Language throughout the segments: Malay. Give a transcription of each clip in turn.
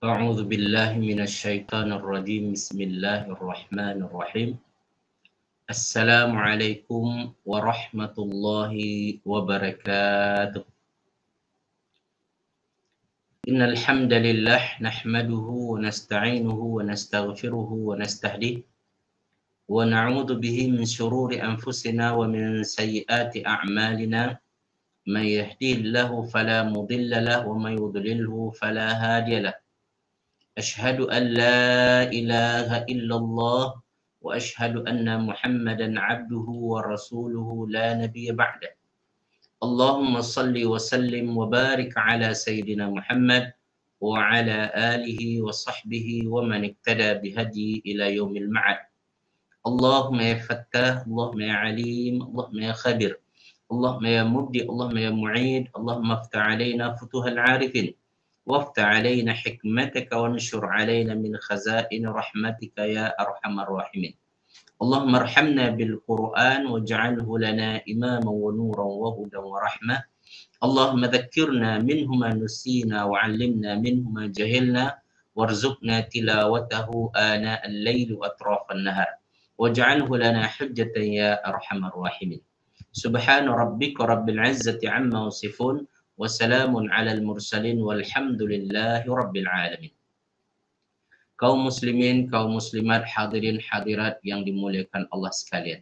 أعوذ بالله من الشيطان الرجيم بسم الله الرحمن الرحيم السلام عليكم ورحمة الله وبركاته إن الحمد لله نحمده ونستعينه ونستغفره ونستهديه ونعوذ به من شرور أنفسنا ومن سيئات أعمالنا من يهديه الله فلا مضل له ومن يضلله فلا هادي له أشهد أن لا إله إلا الله وأشهد أن محمدا عبده ورسوله لا نبي بعده اللهم صل وسلم وبارك على سيدنا محمد وعلى آله وصحبه ومن اقتدى بهدي إلى يوم المعاد اللهم يا فتاه اللهم يا عليم اللهم يا خبير اللهم يا مبدي اللهم يا معيد اللهم افتح علينا فتوح العارفين وافتح علينا حكمتك وانشر علينا من خزائن رحمتك يا أرحم الراحمين اللهم ارحمنا بالقرآن واجعله لنا إماما ونورا وهدى ورحمة اللهم ذكرنا منه ما نسينا وعلمنا منه ما جهلنا وارزقنا تلاوته آناء الليل وأطراف النهار واجعله لنا حجة يا أرحم الراحمين سبحان ربك رب العزة عما يصفون وسلام على المرسلين والحمد لله رب العالمين. Kaum muslimin, kaum muslimat, hadirin hadirat yang dimuliakan Allah sekalian.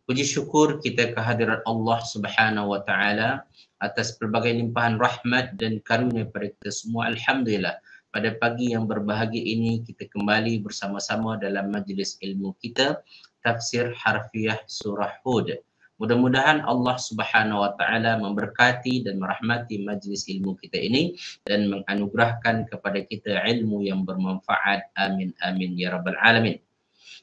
Puji syukur kita kehadirat Allah Subhanahu wa taala atas pelbagai limpahan rahmat dan karunia pada kita semua. Alhamdulillah, pada pagi yang berbahagia ini kita kembali bersama-sama dalam majlis ilmu kita tafsir harfiah surah Hud. Mudah-mudahan Allah Subhanahu wa taala memberkati dan merahmati majlis ilmu kita ini dan menganugerahkan kepada kita ilmu yang bermanfaat. Amin amin ya rabbal alamin.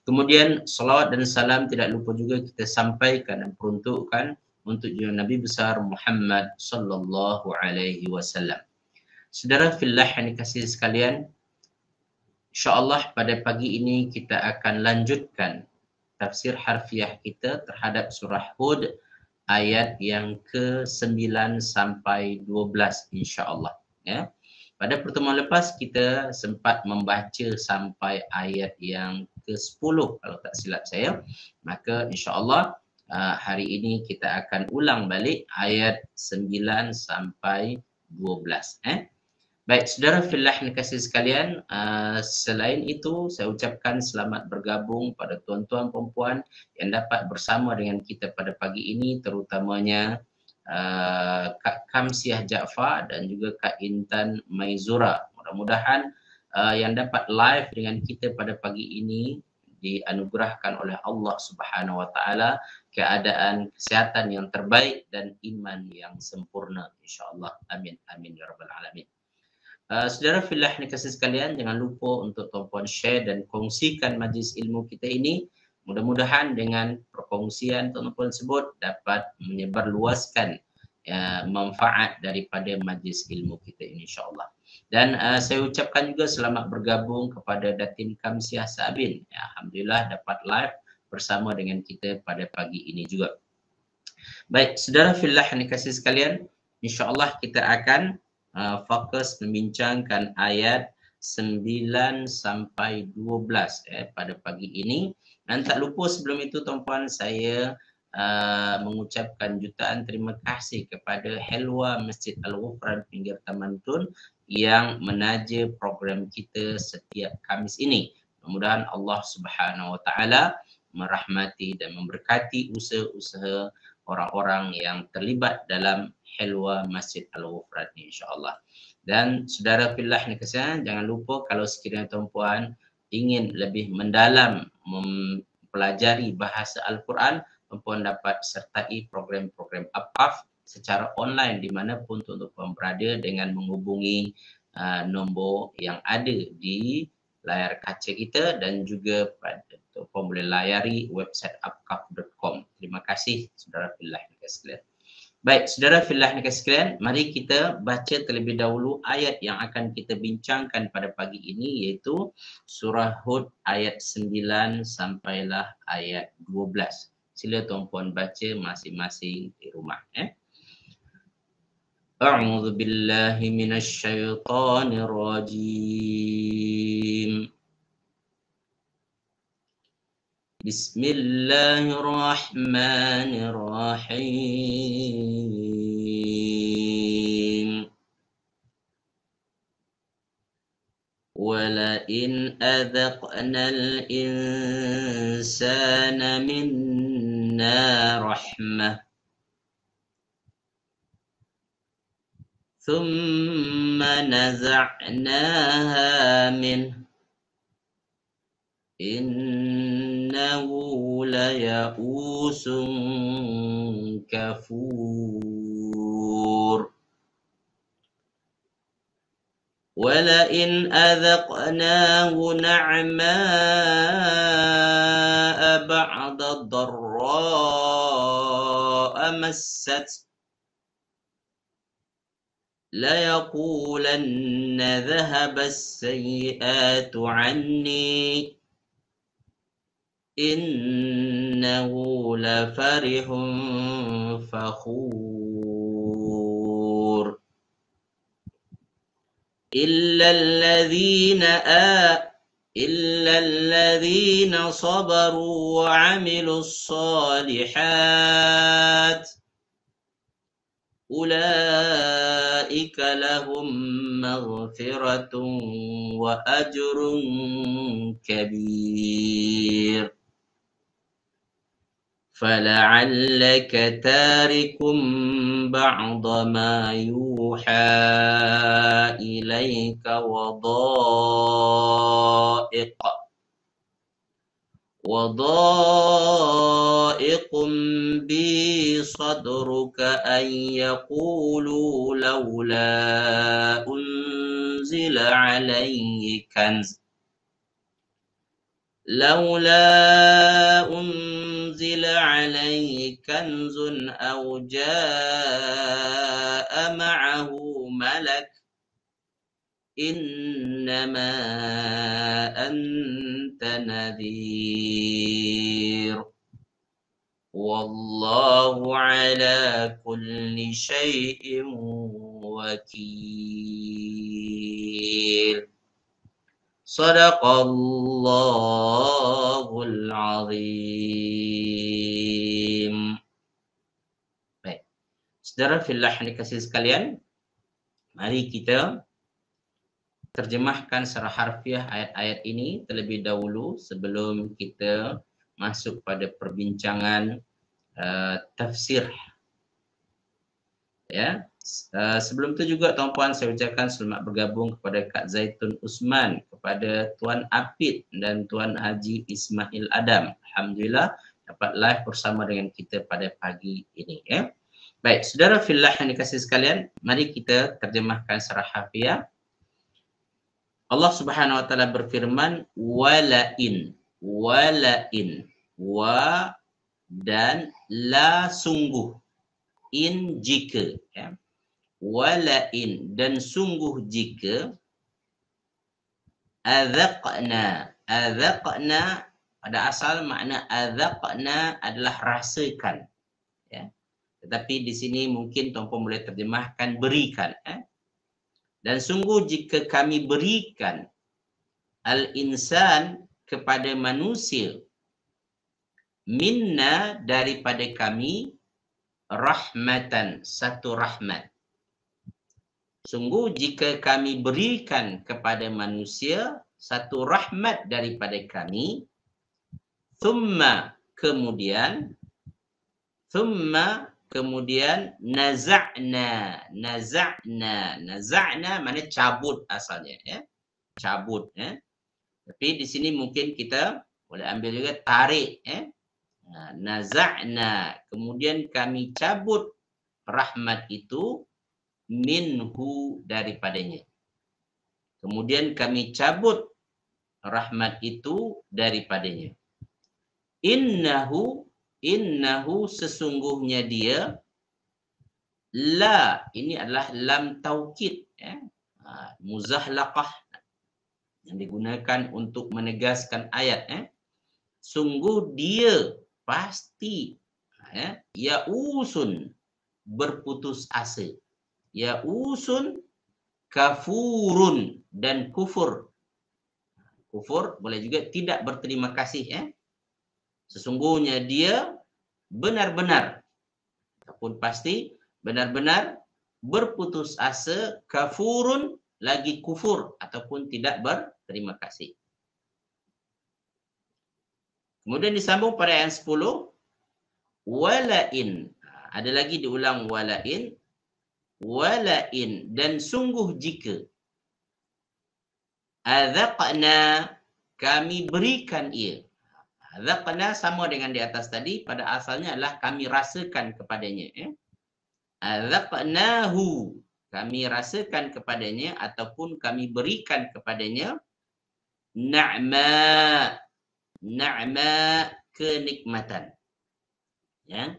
Kemudian salawat dan salam tidak lupa juga kita sampaikan dan peruntukkan untuk junjungan Nabi besar Muhammad sallallahu alaihi wasallam. Saudara fillah yang dikasihi sekalian, insya-Allah pada pagi ini kita akan lanjutkan tafsir harfiah kita terhadap surah Hud ayat yang ke-9 sampai 12 insya-Allah ya. Pada pertemuan lepas kita sempat membaca sampai ayat yang ke-10 kalau tak silap saya. Maka insya-Allah hari ini kita akan ulang balik ayat 9 sampai 12 Baik, saudara fillah yang dikasihi sekalian, selain itu saya ucapkan selamat bergabung pada tuan-tuan perempuan yang dapat bersama dengan kita pada pagi ini, terutamanya Kak Kamsiah Jaafar dan juga Kak Intan Maizura. Mudah-mudahan yang dapat live dengan kita pada pagi ini dianugerahkan oleh Allah Subhanahu wa taala keadaan kesihatan yang terbaik dan iman yang sempurna insya-Allah. Amin amin ya rabbal alamin. Saudara fillah yang dikasihi sekalian, jangan lupa untuk tuan-puan share dan kongsikan majlis ilmu kita ini. Mudah-mudahan dengan perkongsian tuan-puan tersebut dapat menyebarluaskan manfaat daripada majlis ilmu kita ini insya-Allah. Dan saya ucapkan juga selamat bergabung kepada Datin Kamsiah Sabin. Alhamdulillah dapat live bersama dengan kita pada pagi ini juga. Baik, saudara fillah yang dikasihi sekalian, insya-Allah kita akan fokus membincangkan ayat 9 sampai 12 pada pagi ini. Dan tak lupa sebelum itu tuan-puan, saya mengucapkan jutaan terima kasih kepada Helwa Masjid Al-Ghufran pinggir Taman Tun yang menaja program kita setiap Khamis ini. Mudah-mudahan Allah Subhanahu wa taala merahmati dan memberkati usaha-usaha orang-orang yang terlibat dalam Helwa Masjid Al-Ghufran insya-Allah. Dan saudara fillah ni kesian, jangan lupa kalau sekiranya tuan-puan ingin lebih mendalam mempelajari bahasa Al-Quran, tuan-puan dapat sertai program-program APAF secara online di manapun tuan-puan berada dengan menghubungi nombor yang ada di layar kaca kita dan juga tuan-puan boleh layari website apkaf.com. Terima kasih saudara fillah yang dikasihi sekalian. Baik, saudara fillah yang dikasihi sekalian, mari kita baca terlebih dahulu ayat yang akan kita bincangkan pada pagi ini, iaitu surah Hud ayat 9 sampailah ayat 12. Sila tuan-puan baca masing-masing di rumah. أعوذ بالله من الشيطان الرجيم بسم الله الرحمن الرحيم ولئن أذقنا الإنسان منا رحمة ثم نزعناها منه إنه ليئوس كفور ولئن أذقناه نعماء بعد ضراء مسته ليقولن ذهب السيئات عني إنه لفرح فخور إلا الذين صبروا وعملوا الصالحات أولئك لهم مغفرة وأجر كبير فلعلك تارك بعض ما يوحى إليك وضائق به صدرك أن يقولوا لولا أنزل عليه كنز أو جاء معه ملك إنما أنت نذير والله على كل شيء وكيل صدق الله العظيم. Baik, saudara fillah yang dikasihi sekalian, mari kita terjemahkan secara harfiah ayat-ayat ini terlebih dahulu sebelum kita masuk pada perbincangan tafsir. Ya, sebelum itu juga tuan-puan saya ucapkan selamat bergabung kepada Kak Zaitun Usman, kepada Tuan Apid dan Tuan Haji Ismail Adam. Alhamdulillah dapat live bersama dengan kita pada pagi ini. Ya. Baik, saudara fillah yang dikasihi sekalian, mari kita terjemahkan secara harfiah. Allah Subhanahu wa taala berfirman walain, wa dan la sungguh, in jika, ya. Walain dan sungguh jika, adzaqna pada asal makna adzaqna adalah rasakan, ya. Tetapi di sini mungkin tuan-puan boleh terjemahkan berikan, ya. Dan sungguh jika kami berikan al-insan kepada manusia, minna daripada kami, rahmatan satu rahmat. Sungguh jika kami berikan kepada manusia satu rahmat daripada kami, thumma kemudian naza'na mana cabut asalnya, ya. Cabut, ya. Tapi di sini mungkin kita boleh ambil juga tarik, ya. Naza'na kemudian kami cabut rahmat itu, minhu daripadanya. Kemudian kami cabut rahmat itu daripadanya. Innahu sesungguhnya dia, la ini adalah lam taukid, ya. Muzahlaqah yang digunakan untuk menegaskan ayat, ya. Sungguh dia pasti, ya, yausun berputus asa. Ya'usun, kafurun, dan kufur. Kufur boleh juga tidak berterima kasih. Sesungguhnya dia benar-benar ataupun pasti benar-benar berputus asa, kafurun, lagi kufur ataupun tidak berterima kasih. Kemudian disambung pada ayat 10, walain. Ada lagi diulang walain. Walain, dan sungguh jika. Adzaqna, kami berikan ia. Adzaqna sama dengan di atas tadi, pada asalnya adalah kami rasakan kepadanya. Adzaqnahu, kami rasakan kepadanya ataupun kami berikan kepadanya na'ma, na'ma, kenikmatan. Ya.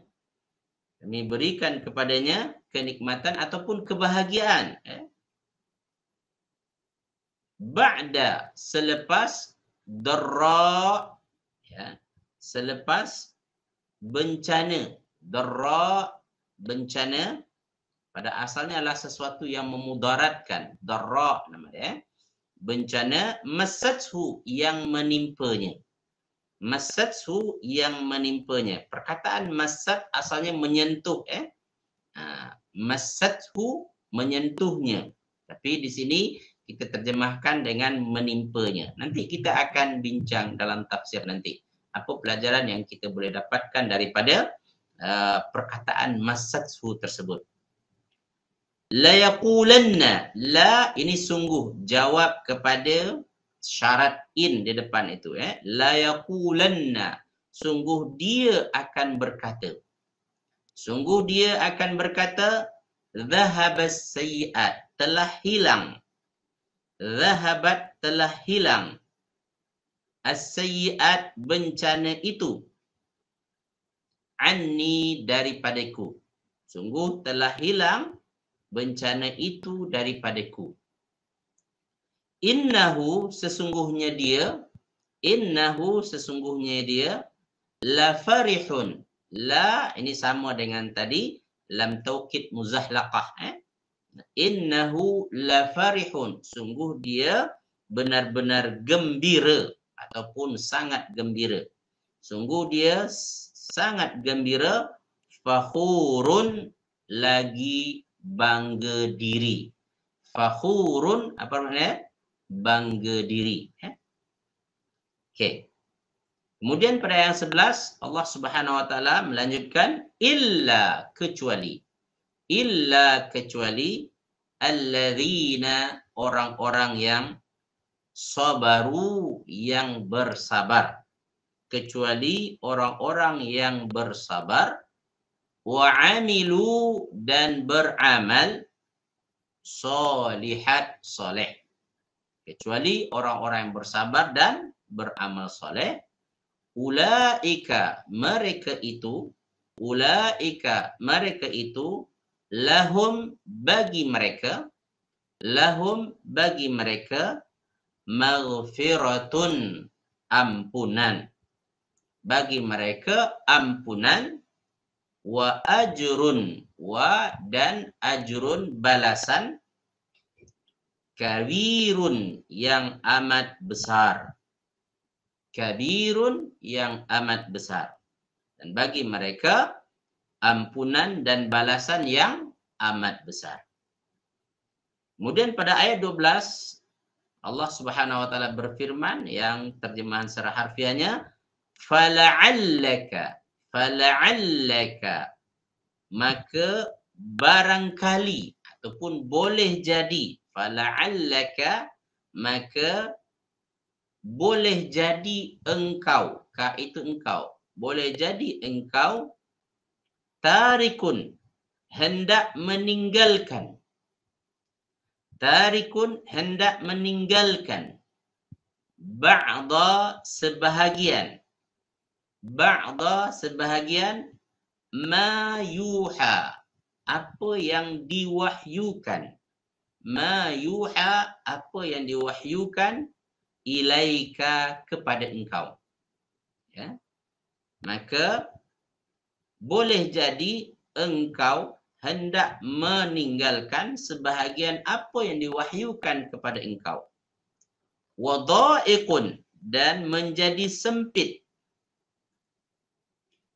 Kami berikan kepadanya kenikmatan ataupun kebahagiaan. Ba'da, selepas darra, ya, selepas bencana. Darra, bencana, pada asalnya adalah sesuatu yang memudaratkan. Darra namanya. Bencana, masathu, yang menimpanya. Masathu, yang menimpanya. Perkataan masat asalnya menyentuh. Masathu, menyentuhnya. Tapi di sini kita terjemahkan dengan menimpanya. Nanti kita akan bincang dalam tafsir nanti. Apa pelajaran yang kita boleh dapatkan daripada perkataan masathu tersebut. La yaqulanna, la ini sungguh, jawab kepada syarat in di depan itu. La yaqulanna, sungguh dia akan berkata. Sungguh dia akan berkata, dhahabas sayyi'at, telah hilang. Dhahabat, telah hilang. As-sayyi'at, bencana itu. Anni, daripadaku. Sungguh telah hilang bencana itu daripadaku. Innahu, sesungguhnya dia. Innahu, sesungguhnya dia. La farihun. La, ini sama dengan tadi. Lam taukid muzahlaqah. Innahu la farihun. Sungguh dia benar-benar gembira. Ataupun sangat gembira. Sungguh dia sangat gembira. Fakhurun, lagi bangga diri. Fakhurun, apa maknanya? Bangga diri. Okey. Kemudian pada ayat 11, Allah Subhanahu wa taala melanjutkan illa, kecuali. Illa, kecuali alladzina, orang-orang yang sabaru, yang bersabar. Kecuali orang-orang yang bersabar. Wa amilu, dan beramal solihat, soleh. Kecuali orang-orang yang bersabar dan beramal soleh. Ulaika, mereka itu. Ulaika, mereka itu. Lahum, bagi mereka. Lahum, bagi mereka. Maghfiratun, ampunan. Bagi mereka ampunan. Wa ajrun, wa, dan ajrun, balasan. Kabirun, yang amat besar. Kabirun, yang amat besar. Dan bagi mereka ampunan dan balasan yang amat besar. Kemudian pada ayat 12 Allah Subhanahu wa taala berfirman, yang terjemahan secara harfiahnya, fala'allaka, fala'allaka, maka barangkali ataupun boleh jadi. Fala'allaka, maka boleh jadi engkau. Ka itu engkau. Boleh jadi engkau tarikun, hendak meninggalkan. Tarikun, hendak meninggalkan. Ba'da, sebahagian. Ba'da, sebahagian. Ma yuha, apa yang diwahyukan. Ma yuha, apa yang diwahyukan. Ilaika, kepada engkau. Ya. Maka boleh jadi engkau hendak meninggalkan sebahagian apa yang diwahyukan kepada engkau. Wa dha'iqun, dan menjadi sempit.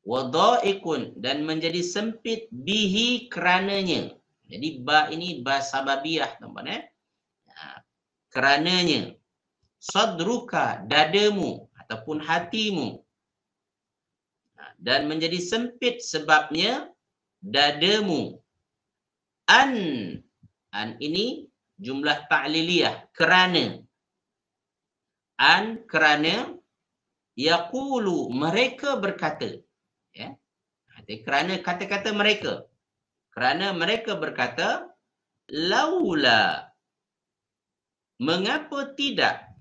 Wa dha'iqun, dan menjadi sempit bihi, kerananya. Jadi ba ini ba sababiyah, teman-teman. Kerananya. Sadruka, dadamu ataupun hatimu. Dan menjadi sempit sebabnya dadamu. An ini jumlah ta'liliyah, kerana. An, kerana. Yaqulu, mereka berkata. Ya. Kerana kata-kata mereka. Kerana mereka berkata, laula, mengapa tidak?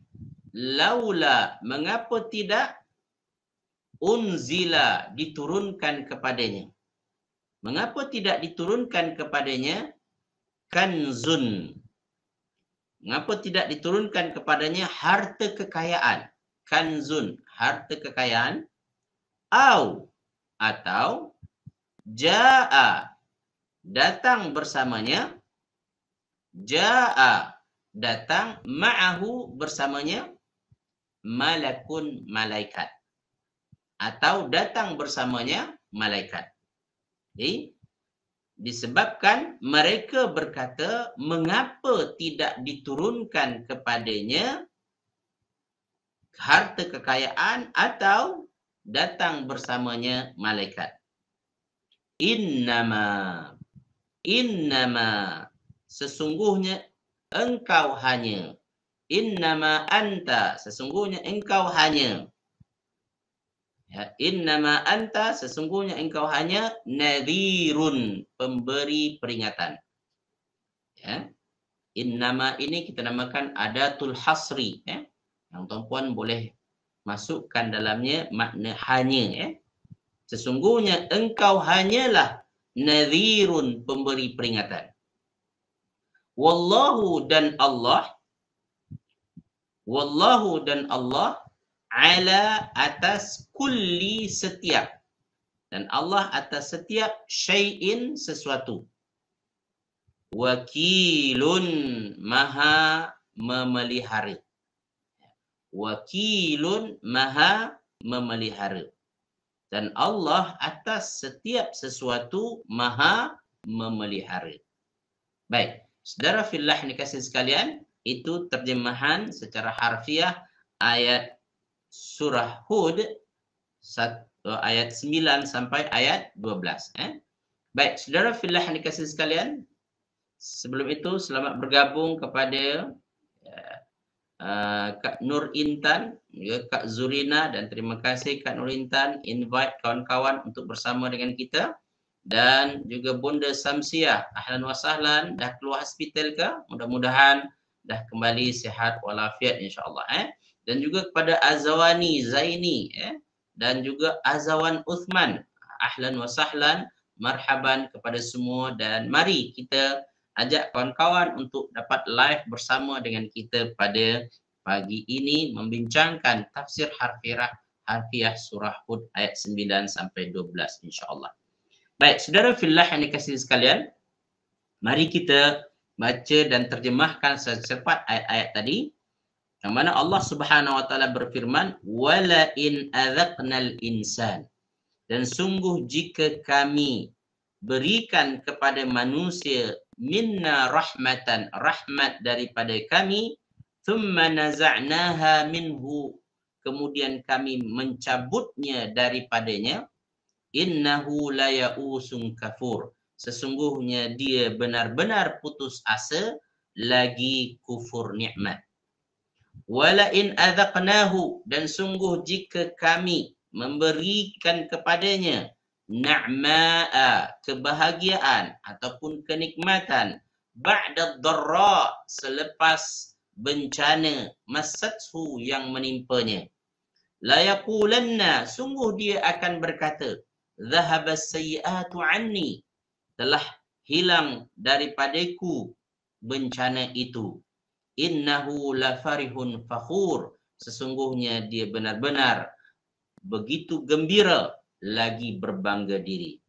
Laula, mengapa tidak? Unzila, diturunkan kepadanya. Mengapa tidak diturunkan kepadanya kanzun? Mengapa tidak diturunkan kepadanya harta kekayaan? Kanzun, harta kekayaan. Atau jaa, datang bersamanya. Jaa, datang ma'ahu, bersamanya. Malakun, malaikat. Atau datang bersamanya malaikat. Jadi, disebabkan mereka berkata, mengapa tidak diturunkan kepadanya harta kekayaan atau datang bersamanya malaikat. Innama, sesungguhnya engkau hanya. Innama anta, sesungguhnya engkau hanya. Ya, innama anta, sesungguhnya engkau hanya nadhirun, pemberi peringatan. Ya. Innama ini kita namakan adatul hasri. Ya. Yang tuan-puan boleh masukkan dalamnya makna hanya. Ya. Sesungguhnya engkau hanyalah nadhirun, pemberi peringatan. Wallahu, dan Allah. Wallahu, dan Allah. Ala, atas, kulli, setiap. Dan Allah atas setiap syai'in, sesuatu. Wakilun, maha memelihara. Wakilun, maha memelihara. Dan Allah atas setiap sesuatu maha memelihara. Baik, saudara fillah yang dikasihi sekalian, itu terjemahan secara harfiah ayat surah Hud ayat 9 sampai ayat 12. Baik, saudara fillah yang dikasihi sekalian, sebelum itu selamat bergabung kepada Kak Nur Intan, juga Kak Zurina, dan terima kasih Kak Nur Intan invite kawan-kawan untuk bersama dengan kita. Dan juga Bunda Samsiah, ahlan wa sahlan, dah keluar hospital ke? Mudah-mudahan dah kembali sihat walafiat insya-Allah. Dan juga kepada Azawani Zaini, dan juga Azawan Uthman, ahlan wa sahlan, marhaban kepada semua, dan mari kita ajak kawan-kawan untuk dapat live bersama dengan kita pada pagi ini membincangkan tafsir harfiah surah Hud ayat 9 sampai 12 insya-Allah. Baik, saudara fillah yang dikasihi sekalian, mari kita baca dan terjemahkan secepat ayat-ayat tadi. Yang mana Allah Subhanahu wa taala berfirman, wala in adzaqnal insan, dan sungguh jika kami berikan kepada manusia minna rahmatan, rahmat daripada kami, thumma naza'naha minhu, kemudian kami mencabutnya daripadanya, innahu la ya'usun kafur, sesungguhnya dia benar-benar putus asa lagi kufur nikmat. Wala in adzaqnahu, dan sungguh jika kami memberikan kepadanya na'ma'a, kebahagiaan ataupun kenikmatan, ba'da dharra, selepas bencana, masathu, yang menimpanya, la yaqulanna, sungguh dia akan berkata, dhahabas sayyi'atu anni, telah hilang daripadaku bencana itu. Innahu la farihun fakhur, sesungguhnya dia benar-benar begitu gembira lagi berbangga diri.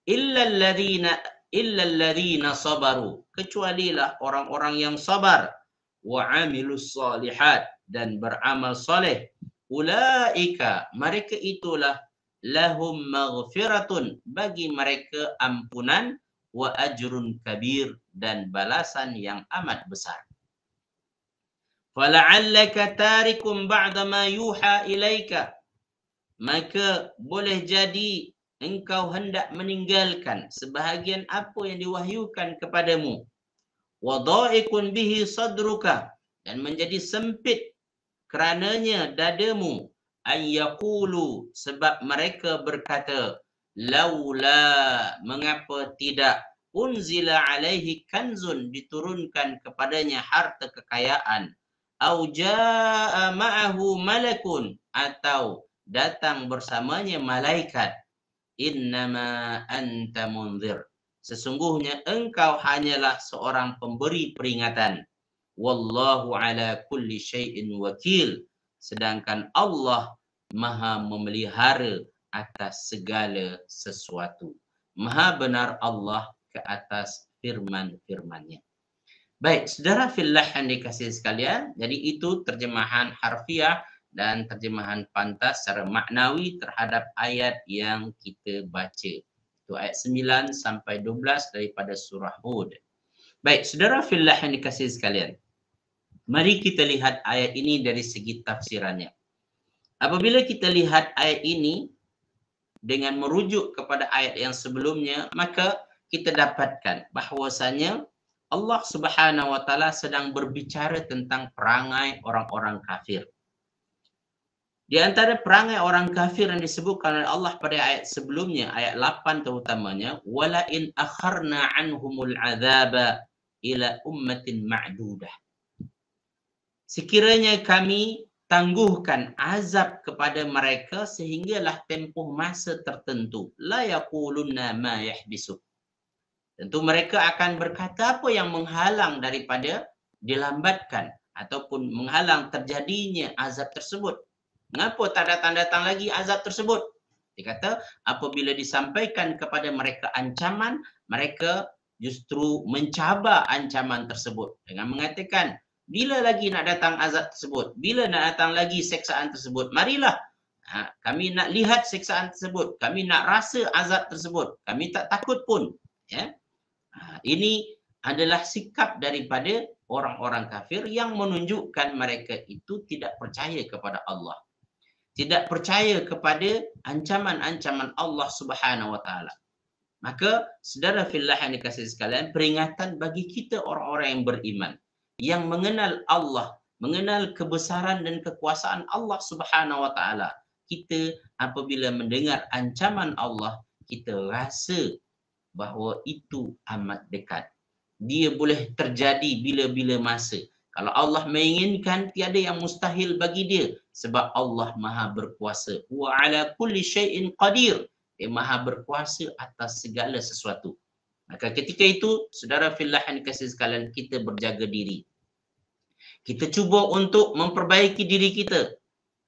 Illal ladzina illal ladzina sabaru, kecualilah orang-orang yang sabar, wa amilus solihat, dan beramal soleh. Ulaika, mereka itulah, lahum maghfiratun, bagi mereka ampunan, wa ajrun kabir, dan balasan yang amat besar. Fala'allaka tarikum ba'da ma yuha ilaika, maka boleh jadi engkau hendak meninggalkan sebahagian apa yang diwahyukan kepadamu. Wadha'ikun bihi sadruka, dan menjadi sempit kerananya dadamu. Ayyaqulu, sebab mereka berkata, laula, mengapa tidak, unzila alaihi kanzun, diturunkan kepadanya harta kekayaan, au jaa ma'ahu malakun, atau datang bersamanya malaikat. Innama anta munzir, sesungguhnya engkau hanyalah seorang pemberi peringatan. Wallahu ala kulli syai'in wakil, sedangkan Allah maha memelihara atas segala sesuatu. Maha benar Allah ke atas firman-firmannya. Baik, saudara fillah yang dikasihi sekalian, jadi itu terjemahan harfiah dan terjemahan pantas secara maknawi terhadap ayat yang kita baca. Itu ayat 9 sampai 12 daripada surah Hud. Baik, saudara fillah yang dikasihi sekalian, mari kita lihat ayat ini dari segi tafsirannya. Apabila kita lihat ayat ini dengan merujuk kepada ayat yang sebelumnya, maka kita dapatkan bahwasanya Allah Subhanahu wa taala sedang berbicara tentang perangai orang-orang kafir. Di antara perangai orang kafir yang disebutkan oleh Allah pada ayat sebelumnya, ayat 8 terutamanya, wala in akharna anhumul adzaba ila ummatin ma'dudah. Sekiranya kami tangguhkan azab kepada mereka sehinggalah tempoh masa tertentu, la yaqulunna ma yahbisu. Tentu mereka akan berkata apa yang menghalang daripada dilambatkan ataupun menghalang terjadinya azab tersebut. Mengapa tak datang-datang lagi azab tersebut? Dia kata apabila disampaikan kepada mereka ancaman, mereka justru mencabar ancaman tersebut dengan mengatakan, bila lagi nak datang azab tersebut? Bila nak datang lagi seksaan tersebut? Marilah. Kami nak lihat seksaan tersebut. Kami nak rasa azab tersebut. Kami tak takut pun. Ya. Ini adalah sikap daripada orang-orang kafir yang menunjukkan mereka itu tidak percaya kepada Allah. Tidak percaya kepada ancaman-ancaman Allah Subhanahu wa taala. Maka saudara fillah yang dikasihi sekalian, peringatan bagi kita orang-orang yang beriman, yang mengenal Allah, mengenal kebesaran dan kekuasaan Allah Subhanahu wa taala. Kita apabila mendengar ancaman Allah, kita rasa bahawa itu amat dekat. Dia boleh terjadi bila-bila masa. Kalau Allah menginginkan, tiada yang mustahil bagi dia. Sebab Allah maha berkuasa. Wa ala kulli syai'in qadir. Dia maha berkuasa atas segala sesuatu. Maka ketika itu, saudara fillah yang dikasihi sekalian, kita berjaga diri. Kita cuba untuk memperbaiki diri kita.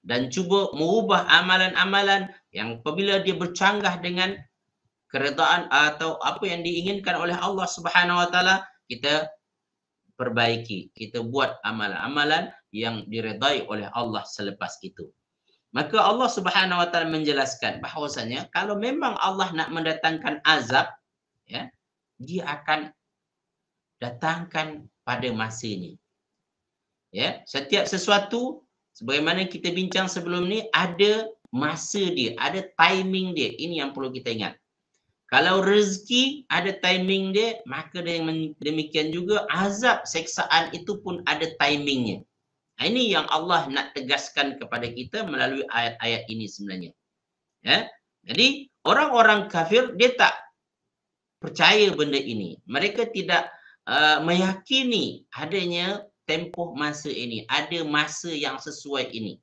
Dan cuba mengubah amalan-amalan yang apabila dia bercanggah dengan keredaan atau apa yang diinginkan oleh Allah Subhanahu wa taala, kita perbaiki, kita buat amalan-amalan yang diredai oleh Allah selepas itu. Maka Allah Subhanahu wa taala menjelaskan bahwasanya kalau memang Allah nak mendatangkan azab, ya, dia akan datangkan pada masa ini. Ya, setiap sesuatu sebagaimana kita bincang sebelum ni ada masa dia, ada timing dia. Ini yang perlu kita ingat. Kalau rezeki ada timing dia, maka dengan demikian juga azab, seksaan itu pun ada timingnya. Ini yang Allah nak tegaskan kepada kita melalui ayat-ayat ini sebenarnya. Ya? Jadi orang-orang kafir dia tak percaya benda ini. Mereka tidak meyakini adanya tempoh masa ini, ada masa yang sesuai ini.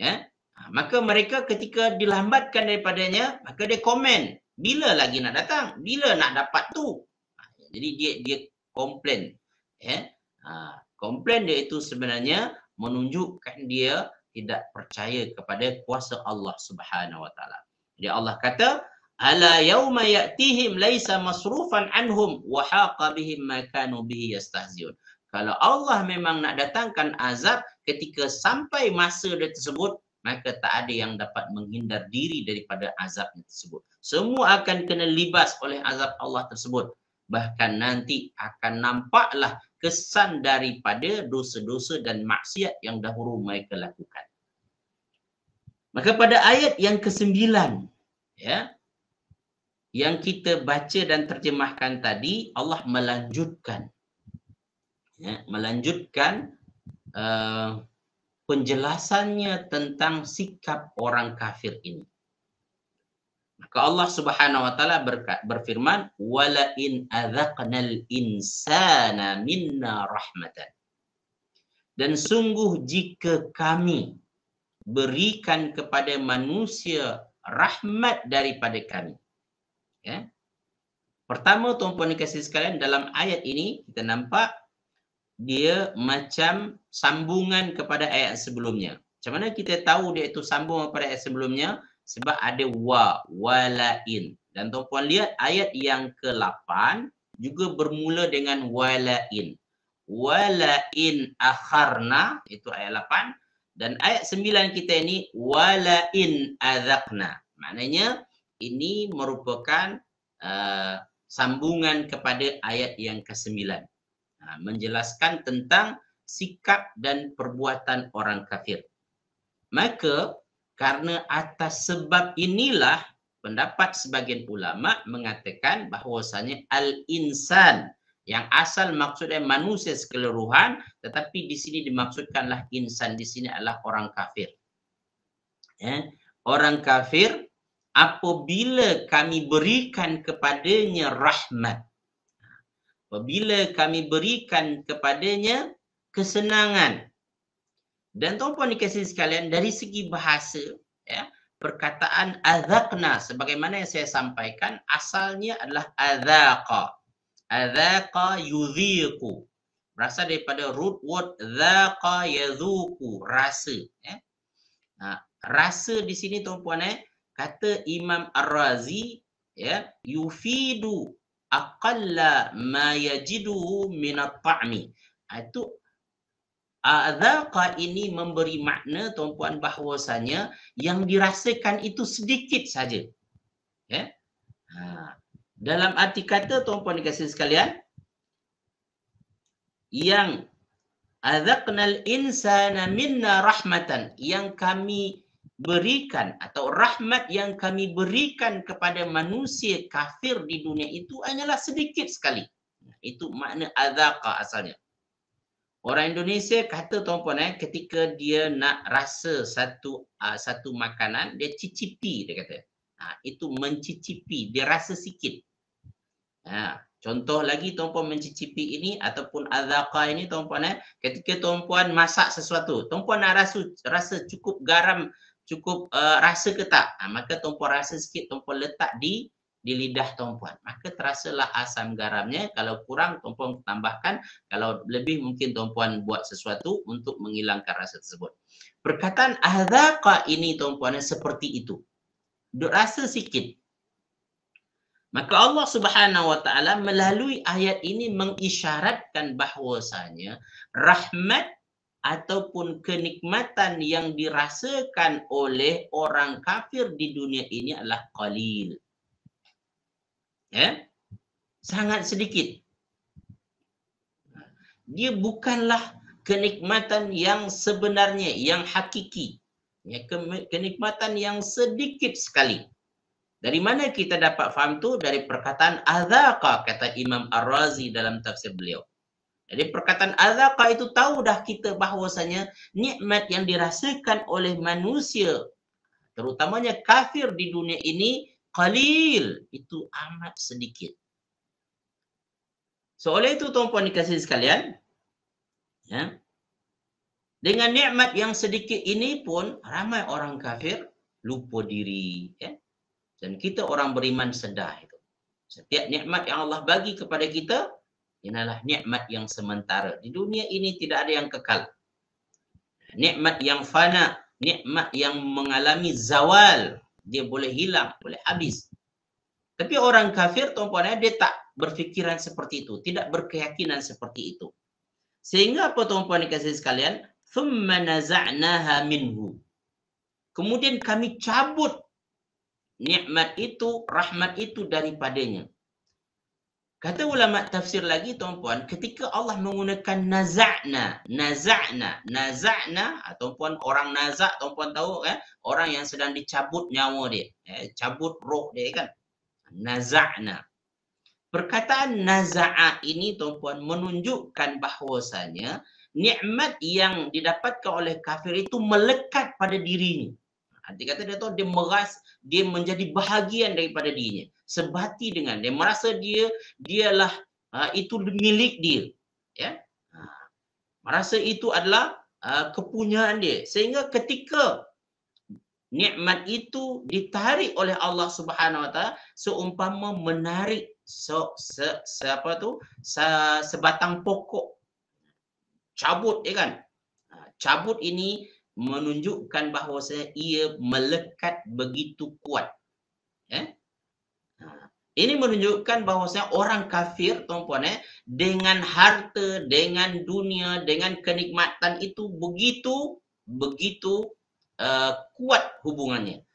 Ya? Maka mereka ketika dilambatkan daripadanya, maka dia komen. Bila lagi nak datang? Bila nak dapat tu? Jadi dia komplain. Ya? Komplain dia itu sebenarnya menunjukkan dia tidak percaya kepada kuasa Allah Subhanahu wa taala. Jadi Allah kata, Ala yauma ya'tihim laisa masrufan anhum wa haqa bihim ma kanu bihi yastahziun. Kalau Allah memang nak datangkan azab ketika sampai masa dia tersebut, maka tak ada yang dapat menghindar diri daripada azab tersebut. Semua akan kena libas oleh azab Allah tersebut. Bahkan nanti akan nampaklah kesan daripada dosa-dosa dan maksiat yang dahulu mereka lakukan. Maka pada ayat yang ke-9, ya, yang kita baca dan terjemahkan tadi, Allah melanjutkan, ya, penjelasannya tentang sikap orang kafir ini. Maka Allah Subhanahu wa taala berfirman, wala in adzaqnal insana minna rahmatan. Dan sungguh jika kami berikan kepada manusia rahmat daripada kami. Ya. Pertama, tuan-puan dikasihi sekalian, dalam ayat ini kita nampak dia macam sambungan kepada ayat sebelumnya. Macam mana kita tahu dia itu sambung kepada ayat sebelumnya? Sebab ada walain. Dan tuan-puan lihat ayat yang ke-8 juga bermula dengan walain. Walain akharna, itu ayat 8. Dan ayat 9 kita ini walain adzaqna. Maknanya ini merupakan sambungan kepada ayat yang ke-9. Menjelaskan tentang sikap dan perbuatan orang kafir. Maka karena atas sebab inilah pendapat sebagian ulama mengatakan bahawasanya al-insan, yang asal maksudnya manusia keseluruhan, tetapi di sini dimaksudkanlah insan di sini adalah orang kafir. Ya. Orang kafir apabila kami berikan kepadanya rahmat, apabila kami berikan kepadanya kesenangan. Dan tuan-puan dikasihi sekalian, dari segi bahasa, ya, perkataan adzaqna sebagaimana yang saya sampaikan asalnya adalah adzaqa. Adzaqa yudhiqu. Berasal daripada root word dzaqa yadhuqu, rasa, ya. Rasa di sini tuan-puan, kata Imam Ar-Razi, ya, yufidu aqalla ma yajiduhu min at-ta'mi. Itu adzaqa ini memberi makna tuan-puan bahawasanya yang dirasakan itu sedikit saja. Ya. Dalam arti kata tuan-puan dikasihi sekalian, yang adzaqnal insana minna rahmatan, yang kami berikan atau rahmat yang kami berikan kepada manusia kafir di dunia itu hanyalah sedikit sekali. Itu makna adzaqa asalnya. Orang Indonesia kata tuan-puan, ketika dia nak rasa satu makanan, dia cicipi, dia kata. Itu mencicipi, dia rasa sikit. Contoh lagi tuan-puan mencicipi ini ataupun adzaqa ini tuan-puan, ketika tuan-puan masak sesuatu, tuan-puan nak rasa cukup garam, cukup rasa ke tak? Maka tuan-puan rasa sikit, tuan-puan letak di lidah tuan-puan. Maka terasalah asam garamnya. Kalau kurang, tuan-puan tambahkan. Kalau lebih, mungkin tuan-puan buat sesuatu untuk menghilangkan rasa tersebut. Perkataan adzaqa ini tuan-puan seperti itu. Duk rasa sikit. Maka Allah Subhanahu wa taala melalui ayat ini mengisyaratkan bahwasanya rahmat ataupun kenikmatan yang dirasakan oleh orang kafir di dunia ini adalah qalil. Ya? Sangat sedikit. Dia bukanlah kenikmatan yang sebenarnya, yang hakiki. Ya, kenikmatan yang sedikit sekali. Dari mana kita dapat faham tu? Dari perkataan adzaqa, kata Imam Ar-Razi dalam tafsir beliau. Jadi perkataan adzaqa itu tahu dah kita bahwasanya nikmat yang dirasakan oleh manusia, terutamanya kafir di dunia ini, qalil, itu amat sedikit. So oleh itu tuan-puan dikasihi sekalian, ya, dengan nikmat yang sedikit ini pun ramai orang kafir lupa diri, ya. Dan kita orang beriman sedar itu. Setiap nikmat yang Allah bagi kepada kita ialah nikmat yang sementara. Di dunia ini tidak ada yang kekal. Nikmat yang fana, nikmat yang mengalami zawal, dia boleh hilang, boleh habis. Tapi orang kafir, tuan-puan, dia tak berfikiran seperti itu, tidak berkeyakinan seperti itu. Sehingga apa, tuan-puan dikasih sekalian? Thumma naza'naha minhu. Kemudian kami cabut nikmat itu, rahmat itu daripadanya. Kata ulama tafsir lagi, tuan-puan, ketika Allah menggunakan naza'na, tuan-puan, orang nazak, tuan-puan tahu kan, orang yang sedang dicabut nyawa dia, cabut roh dia kan, naza'na. Perkataan naza'a ini, tuan-puan, menunjukkan bahwasanya nikmat yang didapatkan oleh kafir itu melekat pada dirinya. Arti kata dia tahu, dia menjadi bahagian daripada dirinya, sebati dengan dia, merasa dialah itu milik dia, ya, merasa itu adalah kepunyaan dia, sehingga ketika nikmat itu ditarik oleh Allah Subhanahu Wa Taala seumpama menarik sebatang pokok, cabut, ya kan? Cabut ini menunjukkan bahawasanya ia melekat begitu kuat. Ya? Ini menunjukkan bahawasanya orang kafir, tuan-puan, dengan harta, dengan dunia, dengan kenikmatan itu begitu kuat hubungannya.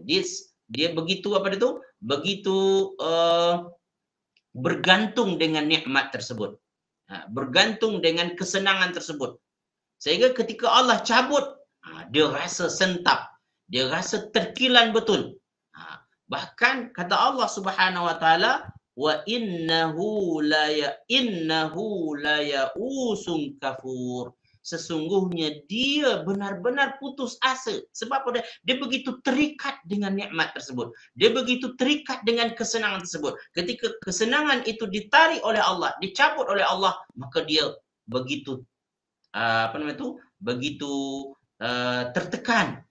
Dia begitu begitu bergantung dengan nikmat tersebut, bergantung dengan kesenangan tersebut, sehingga ketika Allah cabut, dia rasa sentap, dia rasa terkilan betul. Bahkan kata Allah Subhanahu Wa Taala, wa innahu la ya'usun kafur. Sesungguhnya dia benar-benar putus asa. Sebab apa? Dia begitu terikat dengan nikmat tersebut. Dia begitu terikat dengan kesenangan tersebut. Ketika kesenangan itu ditarik oleh Allah, dicabut oleh Allah, maka dia begitu begitu tertekan,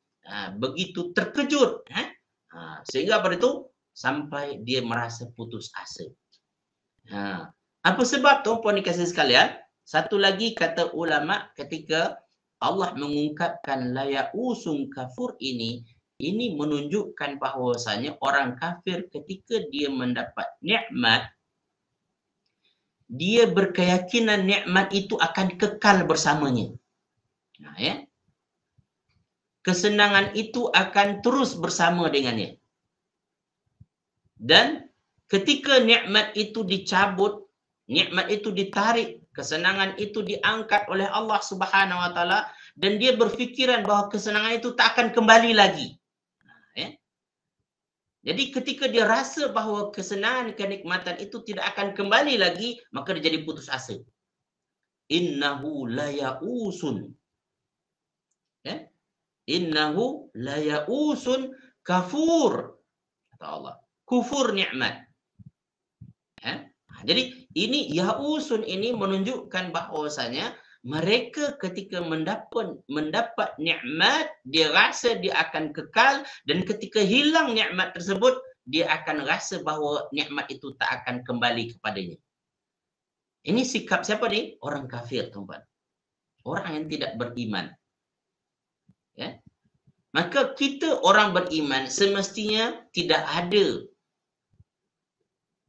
begitu terkejut, sehingga apa itu sampai dia merasa putus asa. Apa sebab, tuan-puan dikasih sekalian? Satu lagi kata ulama, ketika Allah mengungkapkan la ya'usun kafur ini menunjukkan bahwasanya orang kafir ketika dia mendapat nikmat, dia berkeyakinan nikmat itu akan kekal bersamanya. Ya. Kesenangan itu akan terus bersama dengannya. Dan ketika nikmat itu dicabut, nikmat itu ditarik, kesenangan itu diangkat oleh Allah Subhanahu Wa Taala, dan dia berfikiran bahwa kesenangan itu tak akan kembali lagi. Ya. Jadi ketika dia rasa bahawa kesenangan, kenikmatan itu tidak akan kembali lagi, maka dia jadi putus asa. Innahu la ya'usun. Ya? Innahu la ya'usun kafur. Kata Allah. Kufur nikmat. Ya? Jadi ini ya'usun ini menunjukkan bahawasanya mereka ketika mendapat nikmat, dia rasa dia akan kekal, dan ketika hilang nikmat tersebut, dia akan rasa bahawa nikmat itu tak akan kembali kepadanya. Ini sikap siapa ni? Orang kafir, tuan-tuan. Orang yang tidak beriman. Ya? Maka kita orang beriman semestinya tidak ada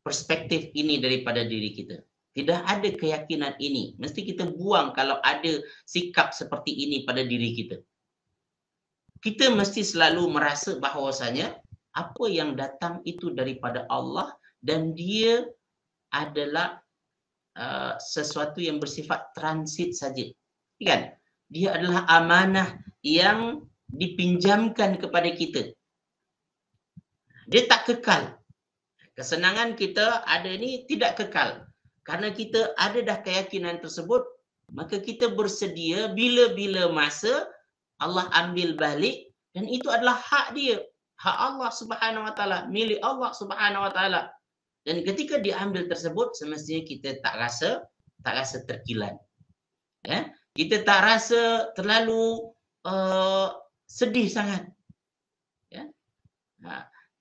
perspektif ini daripada diri kita. Tidak ada keyakinan ini. Mesti kita buang kalau ada sikap seperti ini pada diri kita. Kita mesti selalu merasa bahawasanya apa yang datang itu daripada Allah, dan dia adalah sesuatu yang bersifat transit saja. Kan? Dia adalah amanah yang dipinjamkan kepada kita. Dia tak kekal. Kesenangan kita ada ni tidak kekal. Karena kita ada dah keyakinan tersebut, maka kita bersedia bila-bila masa Allah ambil balik, dan itu adalah hak dia, hak Allah Subhanahu Wa Taala, milik Allah Subhanahu Wa Taala. Dan ketika diambil tersebut, semestinya kita tak rasa terkilan. Ya? Kita tak rasa terlalu sedih sangat. Ya?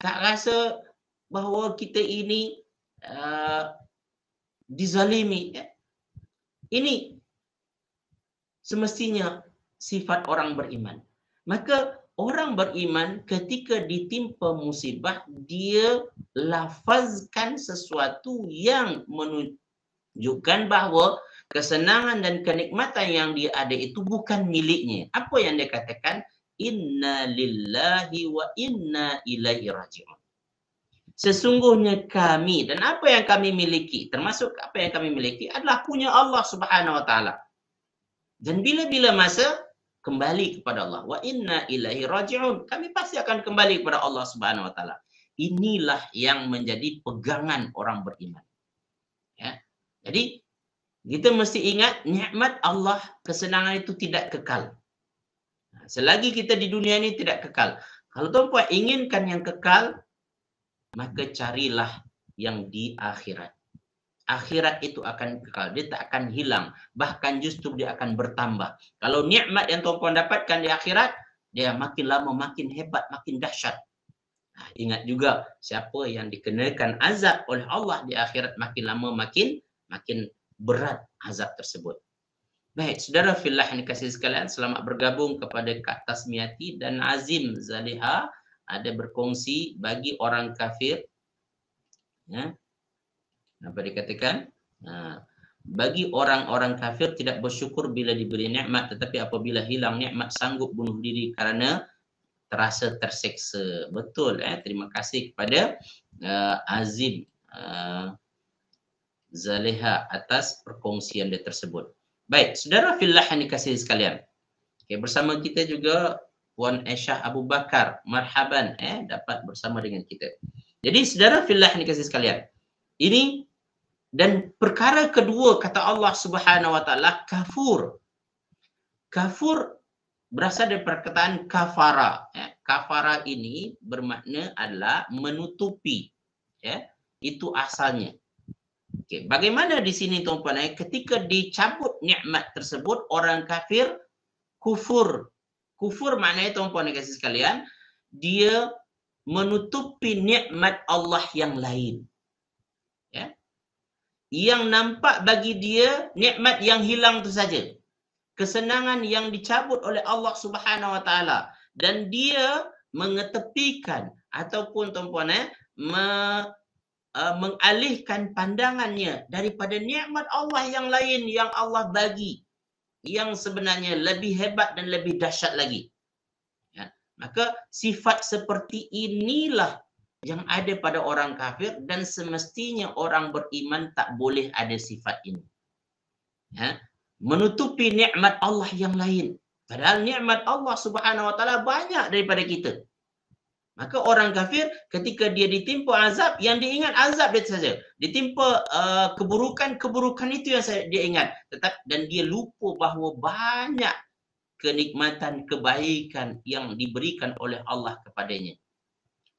Tak rasa bahawa kita ini dizalimi. Ya? Ini semestinya sifat orang beriman. Maka orang beriman ketika ditimpa musibah, dia lafazkan sesuatu yang menunjukkan bahawa kesenangan dan kenikmatan yang dia ada itu bukan miliknya. Apa yang dia katakan? Inna lillahi wa inna ilaihi raji'un. Sesungguhnya kami dan apa yang kami miliki, termasuk apa yang kami miliki adalah punya Allah Subhanahu wa taala. Dan bila-bila masa kembali kepada Allah. Wa inna ilaihi raji'un. Kami pasti akan kembali kepada Allah Subhanahu wa taala. Inilah yang menjadi pegangan orang beriman. Ya. Jadi kita mesti ingat nikmat Allah, kesenangan itu tidak kekal. Selagi kita di dunia ini tidak kekal. Kalau tuan-puan inginkan yang kekal, maka carilah yang di akhirat. Akhirat itu akan kekal, dia tak akan hilang, bahkan justru dia akan bertambah. Kalau nikmat yang tuan-puan dapatkan di akhirat, dia makin lama makin hebat, makin dahsyat. Nah, ingat juga siapa yang dikenakan azab oleh Allah di akhirat, makin lama makin berat azab tersebut. Baik, saudara fillah yang dikasihi sekalian, selamat bergabung kepada Kak Tasmiati dan Azim Zaliha. Ada berkongsi bagi orang kafir, ya, apa dikatakan? Bagi orang-orang kafir tidak bersyukur bila diberi nikmat, tetapi apabila hilang nikmat sanggup bunuh diri kerana terasa terseksa. Betul, terima kasih kepada Azim Zaliha atas perkongsian dia tersebut. Baik, saudara fillah yang dikasihi sekalian. Okay, bersama kita juga Puan Aisyah Abu Bakar, marhaban, dapat bersama dengan kita. Jadi saudara fillah yang dikasihi sekalian, ini dan perkara kedua kata Allah Subhanahu wa taala kafur. Kafur berasal dari perkataan kafara. Kafara ini bermakna adalah menutupi. Itu asalnya. Okay. Bagaimana di sini tuan-puan? Ketika dicabut nikmat tersebut, orang kafir kufur. Kufur maknanya tuan-puan dikasih sekalian, dia menutupi nikmat Allah yang lain. Ya. Yang nampak bagi dia nikmat yang hilang itu saja. Kesenangan yang dicabut oleh Allah Subhanahu wa taala, dan dia mengetepikan ataupun tuan-puan mengalihkan pandangannya daripada nikmat Allah yang lain yang Allah bagi, yang sebenarnya lebih hebat dan lebih dahsyat lagi. Ya. Maka sifat seperti inilah yang ada pada orang kafir, dan semestinya orang beriman tak boleh ada sifat ini. Ya. Menutupi nikmat Allah yang lain. Padahal nikmat Allah Subhanahu wa taala banyak daripada kita. Maka orang kafir ketika dia ditimpa azab, yang diingat azab dia saja. Ditimpa keburukan itu yang dia ingat. Dan dia lupa bahawa banyak kenikmatan, kebaikan yang diberikan oleh Allah kepadanya.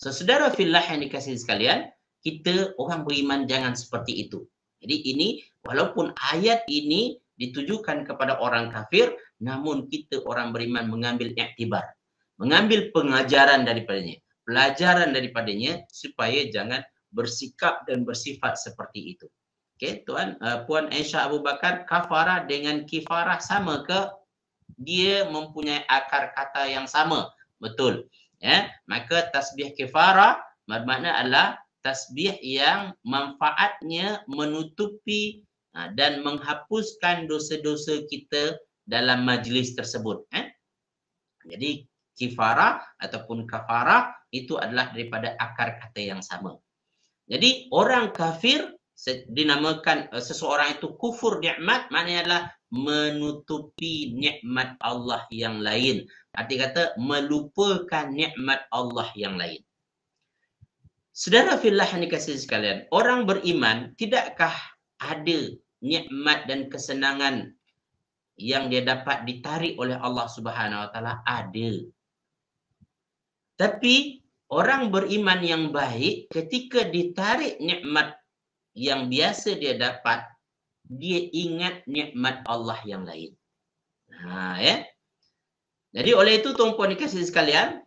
So, saudara fillah yang dikasihi sekalian, kita orang beriman jangan seperti itu. Jadi ini, walaupun ayat ini ditujukan kepada orang kafir, namun kita orang beriman mengambil iktibar, mengambil pengajaran daripadanya, pelajaran daripadanya, supaya jangan bersikap dan bersifat seperti itu. Okey, Puan Aisyah Abu Bakar, kafara dengan kifarah sama ke? Dia mempunyai akar kata yang sama. Betul. Ya, maka tasbih kifarah bermakna adalah tasbih yang manfaatnya menutupi dan menghapuskan dosa-dosa kita dalam majlis tersebut. Jadi kifarah ataupun kafarah itu adalah daripada akar kata yang sama. Jadi orang kafir dinamakan seseorang itu kufur nikmat, maknanya adalah menutupi nikmat Allah yang lain. Arti kata melupakan nikmat Allah yang lain. Saudara fillah yang dikasihi sekalian, orang beriman tidakkah ada nikmat dan kesenangan yang dia dapat ditarik oleh Allah Subhanahu wa taala? Ada. Tapi orang beriman yang baik ketika ditarik nikmat yang biasa dia dapat, dia ingat nikmat Allah yang lain. Ya. Jadi oleh itu tuan-puan dikasihi sekalian,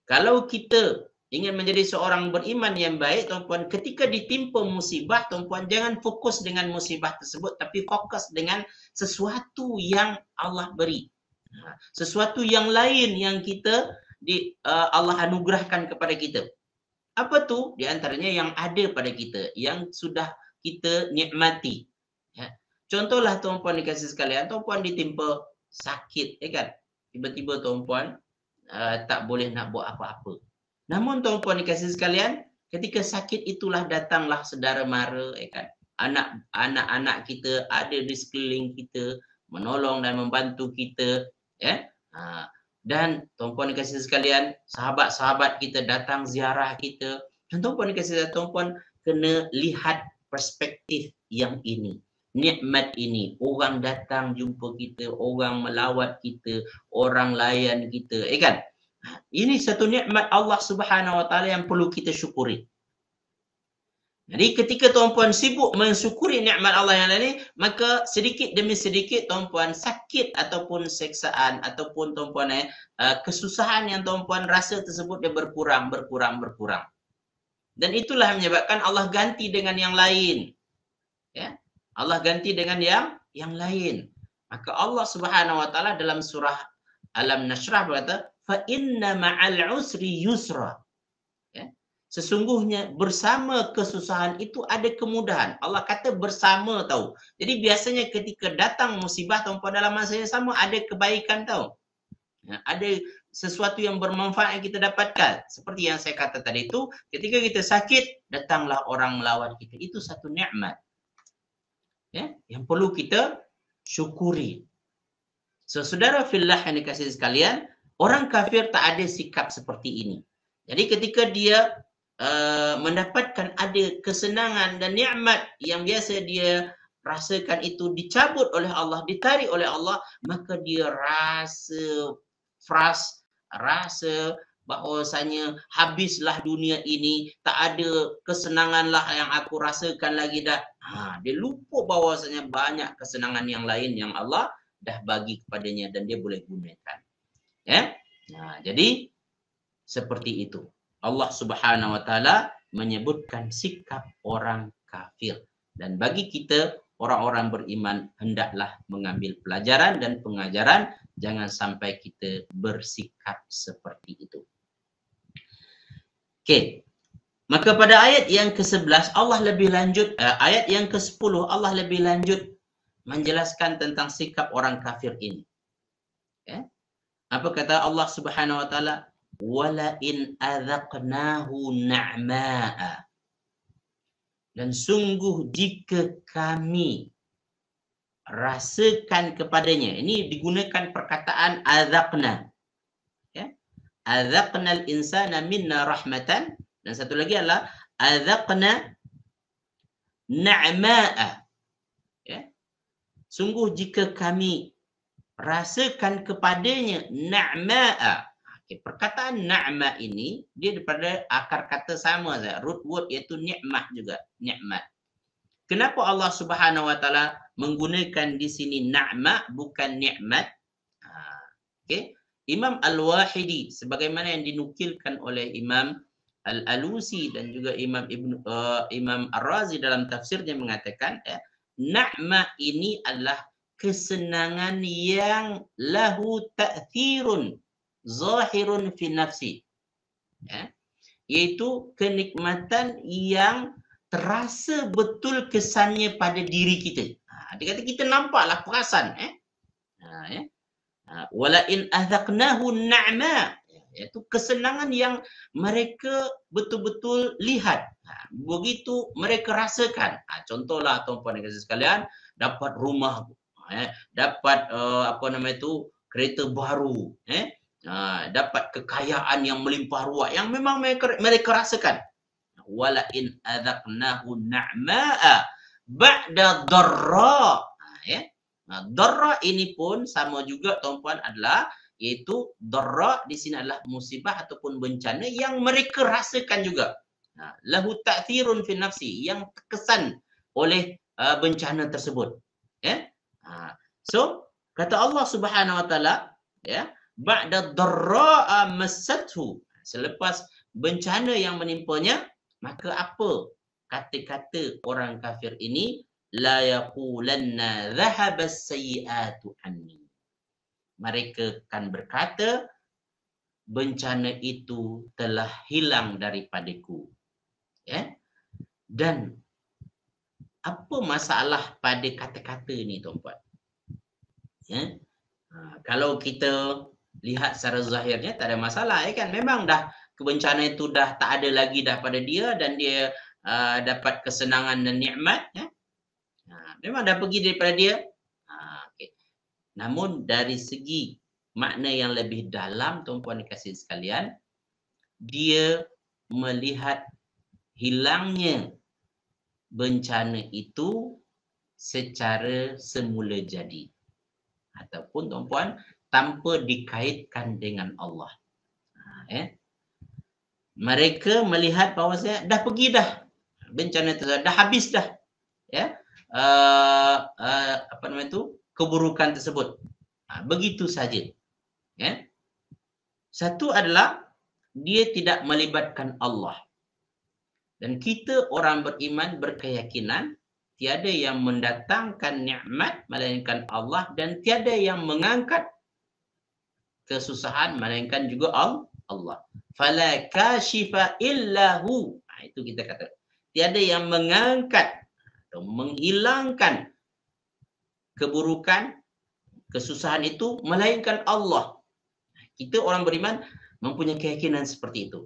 kalau kita ingin menjadi seorang beriman yang baik, tuan-puan, ketika ditimpa musibah, tuan-puan jangan fokus dengan musibah tersebut, tapi fokus dengan sesuatu yang Allah beri. Sesuatu yang lain yang kita Allah anugerahkan kepada kita. Apa tu? Di antaranya yang ada pada kita, yang sudah kita nikmati. Ya. Contohlah tuan-puan dikasih sekalian, tuan-puan ditimpa sakit, kan? Tiba-tiba tuan-puan tak boleh nak buat apa-apa. Namun tuan-puan dikasih sekalian, ketika sakit itulah datanglah saudara mara, kan? Anak-anak kita ada di sekeliling kita, menolong dan membantu kita, ya. Dan tuan-puan dikasih sekalian, sahabat-sahabat kita datang ziarah kita. Dan tuan-puan dikasih sekalian, tuan-puan kena lihat perspektif yang ini. Nikmat ini, orang datang jumpa kita, orang melawat kita, orang layan kita, kan? Ini satu nikmat Allah Subhanahu Wa Taala yang perlu kita syukuri. Jadi ketika tuan-puan sibuk mensyukuri nikmat Allah yang lain, maka sedikit demi sedikit tuan-puan sakit ataupun seksaan ataupun tuan-puan kesusahan yang tuan-puan rasa tersebut dia berkurang. Dan itulah menyebabkan Allah ganti dengan yang lain. Ya. Allah ganti dengan yang lain. Maka Allah Subhanahu Wa Taala dalam surah Alam Nashrah berkata, fa inna ma'al usri yusra. Sesungguhnya bersama kesusahan itu ada kemudahan. Allah kata bersama tahu. Jadi biasanya ketika datang musibah tuan-puan dalam masa yang sama ada kebaikan tahu. Ada sesuatu yang bermanfaat yang kita dapatkan. Seperti yang saya kata tadi itu, ketika kita sakit, datanglah orang melawat kita. Itu satu nikmat. Ya, yang perlu kita syukuri. So, saudara fillah yang dikasihi sekalian, orang kafir tak ada sikap seperti ini. Jadi ketika dia mendapatkan ada kesenangan dan nikmat yang biasa dia rasakan itu dicabut oleh Allah, ditarik oleh Allah, maka dia rasa bahwasanya habislah dunia ini, tak ada kesenangan lah yang aku rasakan lagi dah. Dia lupa bahwasanya banyak kesenangan yang lain yang Allah dah bagi kepadanya dan dia boleh gunakan. Ya. Jadi seperti itu. Allah Subhanahu Wa Taala menyebutkan sikap orang kafir. Dan bagi kita, orang-orang beriman, hendaklah mengambil pelajaran dan pengajaran. Jangan sampai kita bersikap seperti itu. Okey. Maka pada ayat yang ke-11, Allah lebih lanjut, ayat yang ke-10, Allah lebih lanjut menjelaskan tentang sikap orang kafir ini. Ya. Apa kata Allah Subhanahu Wa Taala? Wala in adzaqnahu na'ma'a. Dan sungguh jika kami rasakan kepadanya, ini digunakan perkataan adzaqna. Ya. Adzaqnal insana minna rahmatan, dan satu lagi adalah adzaqna na'ma'a. Ya. Sungguh jika kami rasakan kepadanya na'ma'a. Perkataan na'ma ini dia daripada akar kata sama saja, root word iaitu nikmat juga, nikmat. Kenapa Allah Subhanahu Wa Taala menggunakan di sini na'ma bukan nikmat? Okey, Imam Al-Wahidi sebagaimana yang dinukilkan oleh Imam Al-Alusi dan juga Imam Ar-Razi dalam tafsirnya mengatakan na'ma ini adalah kesenangan yang lahu ta'thirun zahirun fi nafsi, ya, iaitu kenikmatan yang terasa betul kesannya pada diri kita. Dia kata kita nampaklah perasan, ya. Wala in adzaqnahu na'ma, iaitu kesenangan yang mereka betul-betul lihat, begitu mereka rasakan. Contohlah tuan-puan dan saudara sekalian, dapat rumah, dapat kereta baru, dapat kekayaan yang melimpah ruah yang memang mereka rasakan. Wala in adzaqnahu na'ma'a ba'da dharra. Dharra ini pun sama juga tuan-puan adalah, iaitu dharra di sini adalah musibah ataupun bencana yang mereka rasakan juga. Lahu ta'thirun fi nafsi, yang terkesan oleh bencana tersebut. So kata Allah Subhanahu Wa Taala, ya, ba'da dharra'a massathu, selepas bencana yang menimpanya, maka apa kata-kata orang kafir ini? La yaqulanna dhahabas sayyi'atu anni. Mereka akan berkata, bencana itu telah hilang daripadaku. Ya. Dan apa masalah pada kata-kata ni tuan-puan? Ya. Kalau kita lihat secara zahirnya tak ada masalah, ya kan? Memang dah kebencana itu dah tak ada lagi dah pada dia dan dia dapat kesenangan dan nikmat, ya. Memang dah pergi daripada dia. Okay. Namun dari segi makna yang lebih dalam, tuan-puan dikasihi sekalian, dia melihat hilangnya bencana itu secara semula jadi, ataupun tuan-puan tanpa dikaitkan dengan Allah. Mereka melihat bahawasanya dah pergi dah bencana itu, dah habis dah, ya, apa nama itu, keburukan tersebut, begitu saja. Ya. Satu adalah dia tidak melibatkan Allah. Dan kita orang beriman berkeyakinan tiada yang mendatangkan nikmat melainkan Allah dan tiada yang mengangkat kesusahan melainkan juga Allah. Fala kashifa illahu. Itu kita kata. Tiada yang mengangkat atau menghilangkan keburukan, kesusahan itu melainkan Allah. Kita orang beriman mempunyai keyakinan seperti itu.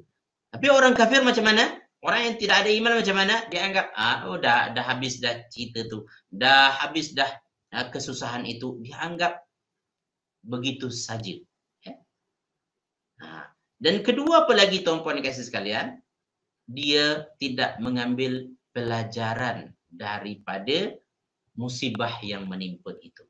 Tapi orang kafir macam mana? Orang yang tidak ada iman macam mana? Dia anggap, dah habis dah cerita tu. Dah habis dah kesusahan itu. Dia anggap begitu saja. Ya? Dan kedua apa lagi tuan-puan dan kasih sekalian? Dia tidak mengambil pelajaran daripada musibah yang menimpa itu.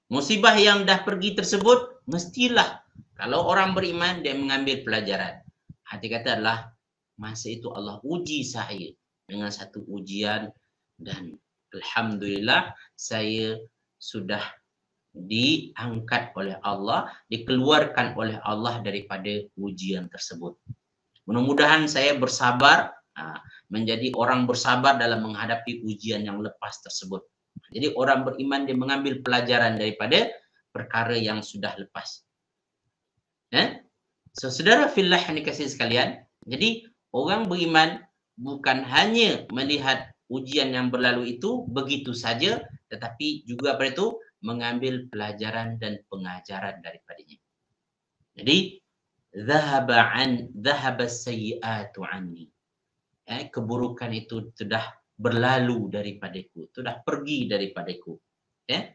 Musibah yang dah pergi tersebut, mestilah kalau orang beriman dia mengambil pelajaran. Hati kata adalah masa itu Allah uji saya dengan satu ujian dan alhamdulillah saya sudah diangkat oleh Allah, dikeluarkan oleh Allah daripada ujian tersebut. Mudah-mudahan saya bersabar, menjadi orang bersabar dalam menghadapi ujian yang lepas tersebut. Jadi orang beriman dia mengambil pelajaran daripada perkara yang sudah lepas. So saudara fillah yang dikasihi sekalian, jadi orang beriman bukan hanya melihat ujian yang berlalu itu begitu saja, tetapi juga pada itu mengambil pelajaran dan pengajaran daripadanya. Jadi dhahaba as-sayyi'atu anni. Keburukan itu sudah berlalu daripadaku, sudah pergi daripadaku. Ya.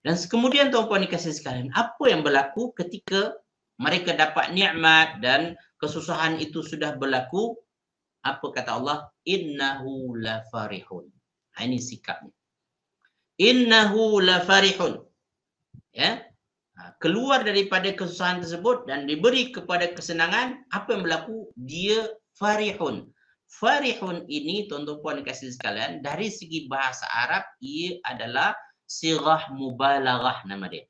Dan kemudian tuan-puan dikasihi sekalian, apa yang berlaku ketika mereka dapat nikmat dan kesusahan itu sudah berlaku? Apa kata Allah? Innahu la farihun. Ini sikapnya. Innahu la farihun. Ya. Keluar daripada kesusahan tersebut dan diberi kepada kesenangan, apa yang berlaku? Dia farihun. Farihun ini tuan-tuan dikasihi sekalian, dari segi bahasa Arab ia adalah sirah mubalaghah nama dia.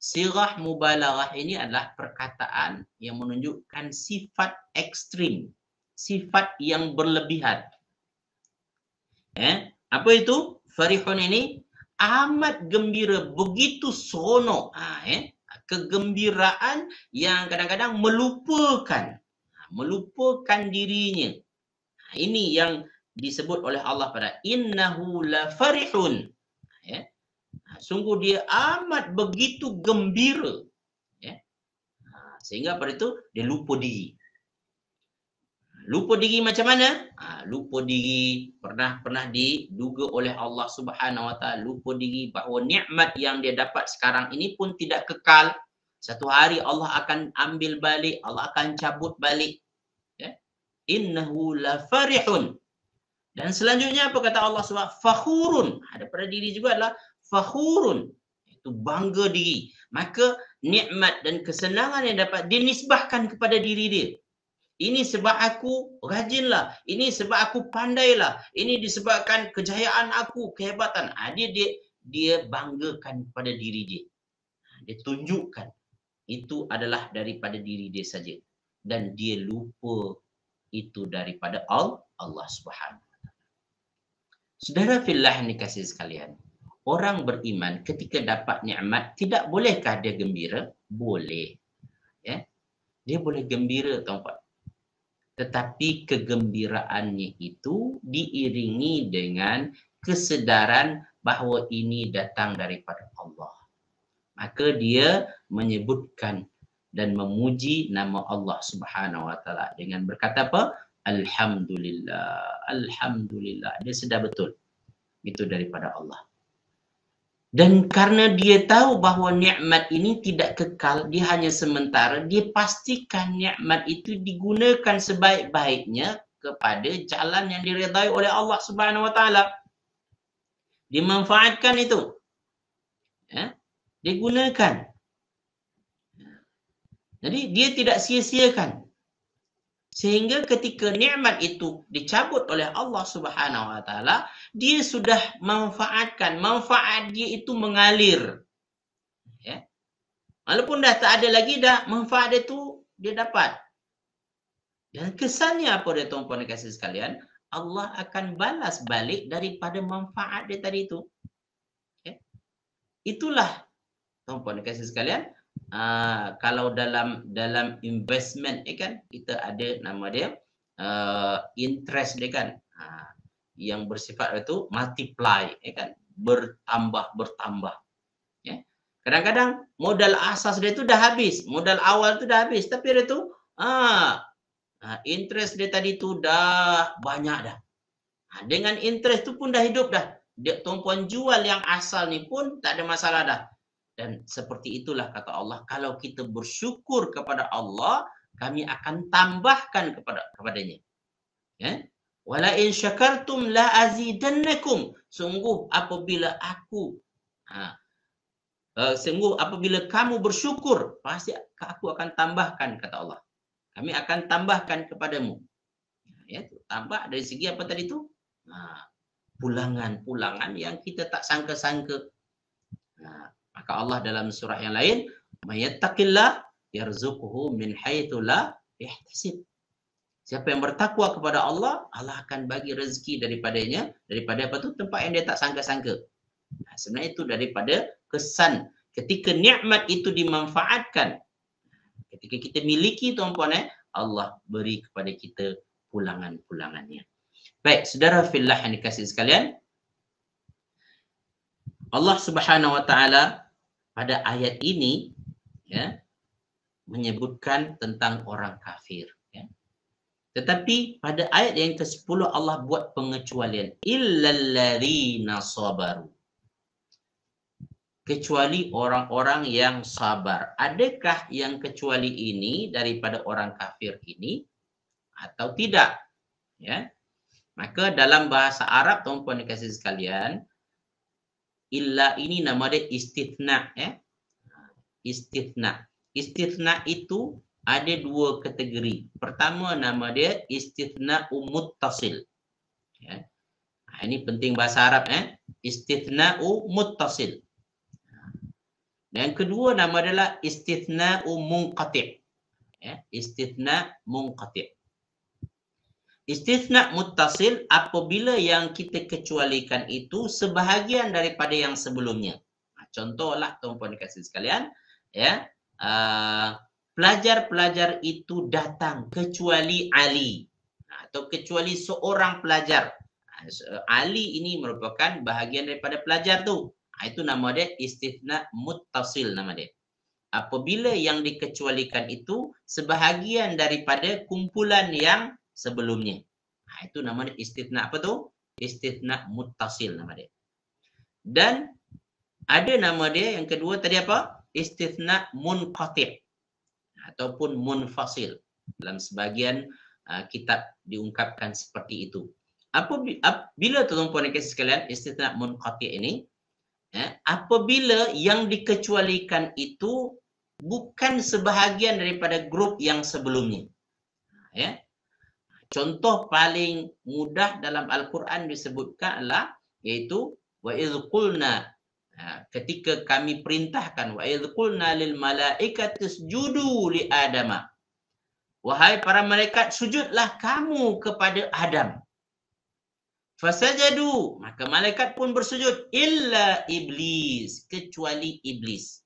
Sirah mubalaghah ini adalah perkataan yang menunjukkan sifat ekstrim, sifat yang berlebihan. Apa itu? Farihun ini amat gembira, begitu seronok. Kegembiraan yang kadang-kadang melupakan dirinya. Ini yang disebut oleh Allah pada innahu la farihun. Sungguh dia amat begitu gembira. Sehingga pada itu dia lupa diri. Lupa diri macam mana? Lupa diri pernah diduga oleh Allah Subhanahu Wa Taala, lupa diri bahawa nikmat yang dia dapat sekarang ini pun tidak kekal. Satu hari Allah akan ambil balik, Allah akan cabut balik. Innahu la farihun. Dan selanjutnya apa kata Allah SWT? Fakhurun. Ada pada diri juga adalah fakhurun. Itu bangga diri. Maka nikmat dan kesenangan yang dapat dinisbahkan kepada diri dia. Ini sebab aku rajinlah. Ini sebab aku pandailah. Ini disebabkan kejayaan aku, kehebatan. Dia banggakan kepada diri dia. Dia tunjukkan. Itu adalah daripada diri dia saja. Dan dia lupa itu daripada Allah Subhanahu Wa Taala. Saudara fillah yang dikasihi sekalian, orang beriman ketika dapat nikmat, tidak bolehkah dia gembira? Boleh. Ya, dia boleh gembira, tuan-puan. Tetapi kegembiraannya itu diiringi dengan kesedaran bahawa ini datang daripada Allah. Maka dia menyebutkan dan memuji nama Allah Subhanahu Wa Taala dengan berkata apa? Alhamdulillah, Alhamdulillah. Dia sedar betul itu daripada Allah. Dan karena dia tahu bahawa nikmat ini tidak kekal, dia hanya sementara, dia pastikan nikmat itu digunakan sebaik-baiknya kepada jalan yang diredai oleh Allah Subhanahu Wa Taala. Dimanfaatkan itu. Ya, digunakan. Jadi dia tidak sia-siakan. Sehingga ketika nikmat itu dicabut oleh Allah Subhanahu Wa Taala, dia sudah manfaatkan, manfaat dia itu mengalir. Ya. Walaupun dah tak ada lagi, dah manfaat dia itu dia dapat. Dan kesannya apa dia, tuan-puan dan kasih sekalian? Allah akan balas balik daripada manfaat dia tadi itu. Ya. Itulah, tuan-puan dan kasih sekalian, kalau dalam investment kan kita ada nama dia interest dia kan, yang bersifat itu multiply kan, bertambah ya. Kadang-kadang modal asas dia tu dah habis, modal awal tu dah habis, tapi dia tu interest dia tadi tu dah banyak dah. Dengan interest tu pun dah hidup dah. Dia tuan-puan jual yang asal ni pun tak ada masalah dah. Dan seperti itulah kata Allah, kalau kita bersyukur kepada Allah, kami akan tambahkan kepadanya. Ya? Wala in syakartum la azidannakum. Sungguh apabila kamu bersyukur, pasti aku akan tambahkan, kata Allah. Kami akan tambahkan kepadamu. Ya, tambah dari segi apa tadi tu? Pulangan-pulangan yang kita tak sangka-sangka. Maka Allah dalam surah yang lain, "Mayattaqillah yarzuquhu min haitsu la yahtasib." Siapa yang bertakwa kepada Allah, Allah akan bagi rezeki daripadanya, daripada apa tu? Tempat yang dia tak sangka-sangka. Sebenarnya itu daripada kesan ketika nikmat itu dimanfaatkan. Ketika kita miliki, tuan-puan, Allah beri kepada kita pulangan-pulangannya. Baik, saudara fillah yang dikasihi sekalian, Allah Subhanahu Wa Taala pada ayat ini ya menyebutkan tentang orang kafir. Ya. Tetapi pada ayat yang ke-10 Allah buat pengecualian. Illalladzina sabaru. Kecuali orang-orang yang sabar. Adakah yang kecuali ini daripada orang kafir ini atau tidak? Ya. Maka dalam bahasa Arab, tuan-puan dikasih sekalian, illa ini nama dia istithna. Ya. Istithna. Istithna itu ada dua kategori. Pertama nama dia istithna muttasil. Ya. Ini penting bahasa Arab. Istithna muttasil. Yang kedua nama adalah istithna munqati'. Ya. Istithna munqati'. Istithna muttasil apabila yang kita kecualikan itu sebahagian daripada yang sebelumnya. Contohlah tuan-puan dikasih sekalian, ya, pelajar-pelajar itu datang kecuali Ali, atau kecuali seorang pelajar. Ali ini merupakan bahagian daripada pelajar tu. Itu nama dia istithna muttasil nama dia. Apabila yang dikecualikan itu sebahagian daripada kumpulan yang sebelumnya. Itu nama dia istithna apa tu? Istithna muttasil nama dia. Dan ada nama dia yang kedua tadi apa? Istithna munqati' ataupun munfasil. Dalam sebahagian kitab diungkapkan seperti itu. Bila tuan-puan dan puan sekalian istithna munqati' ini, apabila yang dikecualikan itu bukan sebahagian daripada grup yang sebelumnya. Ya. Contoh paling mudah dalam Al-Quran disebutkan adalah iaitu wa idz qulna, ketika kami perintahkan wa idz qulna lil malaikati isjudu li adama, wahai para malaikat sujudlah kamu kepada Adam. Fasajadu, maka malaikat pun bersujud illa iblis, kecuali iblis.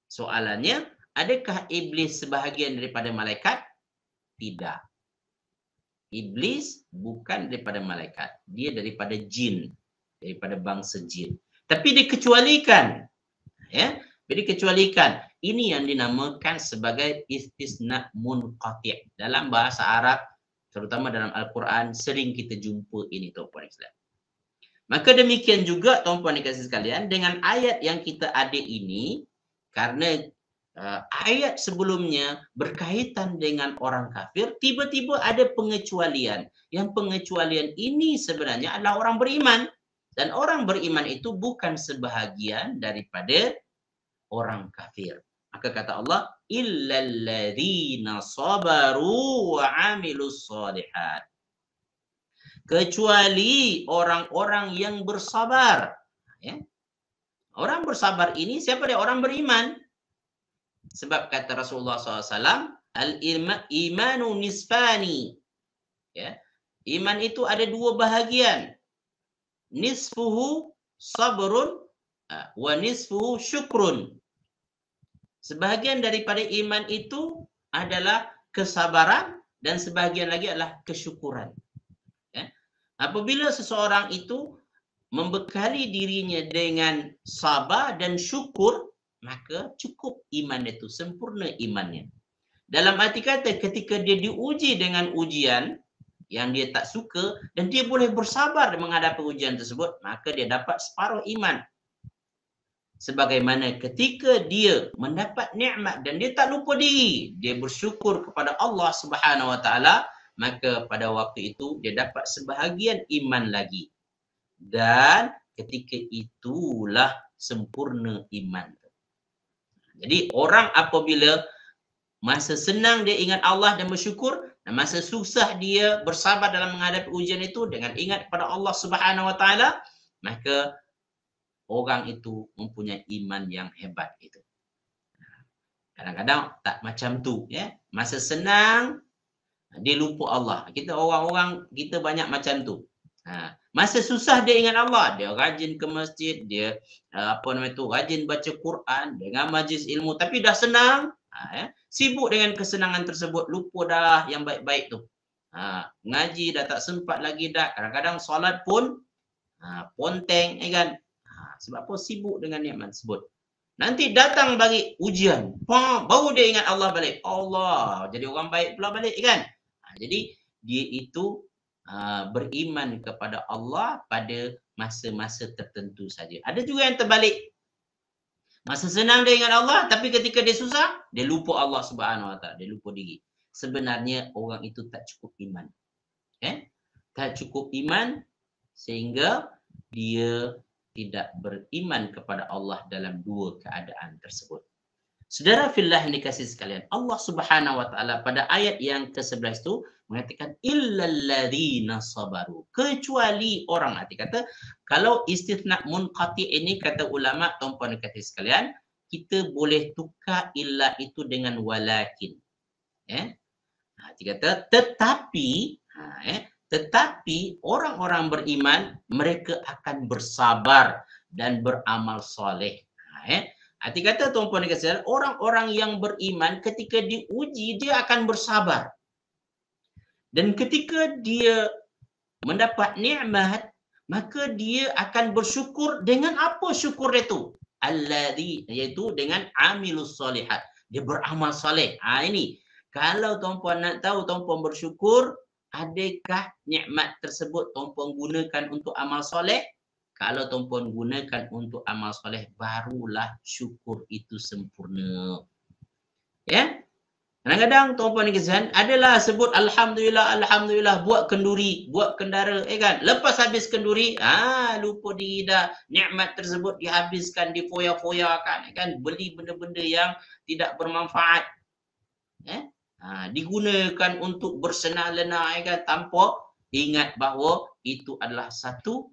Soalannya, Adakah iblis sebahagian daripada malaikat? Tidak. Iblis bukan daripada malaikat. Dia daripada jin. Daripada bangsa jin. Tapi dikecualikan. Ya, dikecualikan. Ini yang dinamakan sebagai istisna munqati'. Dalam bahasa Arab, terutama dalam Al-Quran, sering kita jumpa ini, tuan-puan Islam. Maka demikian juga, tuan-puan dikasih sekalian, dengan ayat yang kita ada ini, karena ayat sebelumnya berkaitan dengan orang kafir, tiba-tiba ada pengecualian. Yang pengecualian ini sebenarnya adalah orang beriman. Dan orang beriman itu bukan sebahagian daripada orang kafir. Maka kata Allah, illalladzina sabaru wa amilus shalihat. Kecuali orang-orang yang bersabar. Ya. Orang bersabar ini siapa dia? Orang beriman. Sebab kata Rasulullah SAW, al-imanu nisfani. Ya. Iman itu ada dua bahagian. Nisfuhu sabrun wa nisfuhu syukrun. Sebahagian daripada iman itu adalah kesabaran dan sebahagian lagi adalah kesyukuran. Ya. Apabila seseorang itu membekali dirinya dengan sabar dan syukur, maka cukup iman itu, sempurna imannya. Dalam arti kata, ketika dia diuji dengan ujian yang dia tak suka dan dia boleh bersabar menghadapi ujian tersebut, maka dia dapat separuh iman. Sebagaimana ketika dia mendapat nikmat dan dia tak lupa diri, dia bersyukur kepada Allah Subhanahu Wa Taala, maka pada waktu itu dia dapat sebahagian iman lagi. Dan ketika itulah sempurna iman. Jadi orang apabila masa senang dia ingat Allah dan bersyukur, dan masa susah dia bersabar dalam menghadapi ujian itu dengan ingat kepada Allah Subhanahu Wa Taala, maka orang itu mempunyai iman yang hebat itu. Kadang-kadang tak macam tu, ya. Masa senang dia lupa Allah. Kita orang-orang kita banyak macam tu. Masa susah dia ingat Allah, dia rajin ke masjid, dia rajin baca Quran dengan majlis ilmu, tapi dah senang, sibuk dengan kesenangan tersebut, lupa dah yang baik-baik tu. Ngaji dah tak sempat lagi dah. Kadang-kadang solat pun ponteng, kan? Sebab apa? Sibuk dengan nikmat tersebut. Nanti datang bagi ujian, baru dia ingat Allah balik. Allah, jadi orang baik pula balik, kan? Jadi dia itu beriman kepada Allah pada masa-masa tertentu saja. Ada juga yang terbalik. Masa senang dia ingat Allah, tapi ketika dia susah, dia lupa Allah Subhanahu Wa Taala, dia lupa diri. Sebenarnya orang itu tak cukup iman. Tak cukup iman sehingga dia tidak beriman kepada Allah dalam dua keadaan tersebut. Saudara fillah yang dikasihi sekalian, Allah Subhanahu Wa Taala pada ayat yang ke-11 itu mengatakan illalladzina sabaru, kecuali orang. Arti kata kalau istisna munqati ini, kata ulama, tuan-puan dikasihi sekalian, kita boleh tukar illa itu dengan walakin. Arti kata tetapi, tetapi orang-orang beriman mereka akan bersabar dan beramal soleh. Arti kata tuan-puan dikasihi, orang-orang yang beriman ketika diuji dia akan bersabar. Dan ketika dia mendapat nikmat, maka dia akan bersyukur dengan apa syukur itu? Alladzi, iaitu dengan amilus solihat. Dia beramal soleh. Ini. Kalau tuan-puan nak tahu tuan-puan bersyukur, adakah nikmat tersebut tuan-puan gunakan untuk amal soleh? Kalau tuan-puan gunakan untuk amal soleh, barulah syukur itu sempurna. Ya? Kadang-kadang tuan-puan dikasihi adalah sebut alhamdulillah, alhamdulillah, buat kenduri, buat kendara, kan? Lepas habis kenduri, lupa diri dah. Nikmat tersebut dihabiskan, difoya-foyakan, kan? Beli benda-benda yang tidak bermanfaat. Digunakan untuk bersenang-lenang, kan? Tanpa ingat bahawa itu adalah satu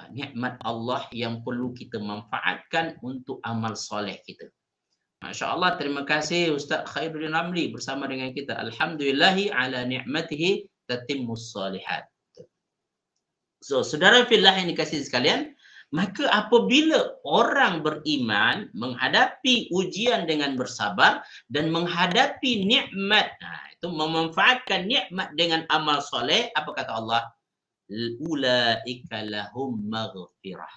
nikmat Allah yang perlu kita manfaatkan untuk amal soleh kita. Masya Allah, terima kasih Ustaz Khairuddin Ramli bersama dengan kita. Alhamdulillahi ala ni'matihi tatimmus salihat. So, saudara fillah yang dikasihi sekalian, Maka apabila orang beriman menghadapi ujian dengan bersabar dan menghadapi nikmat, itu memanfaatkan nikmat dengan amal soleh, apa kata Allah? Ulaika lahum maghfirah.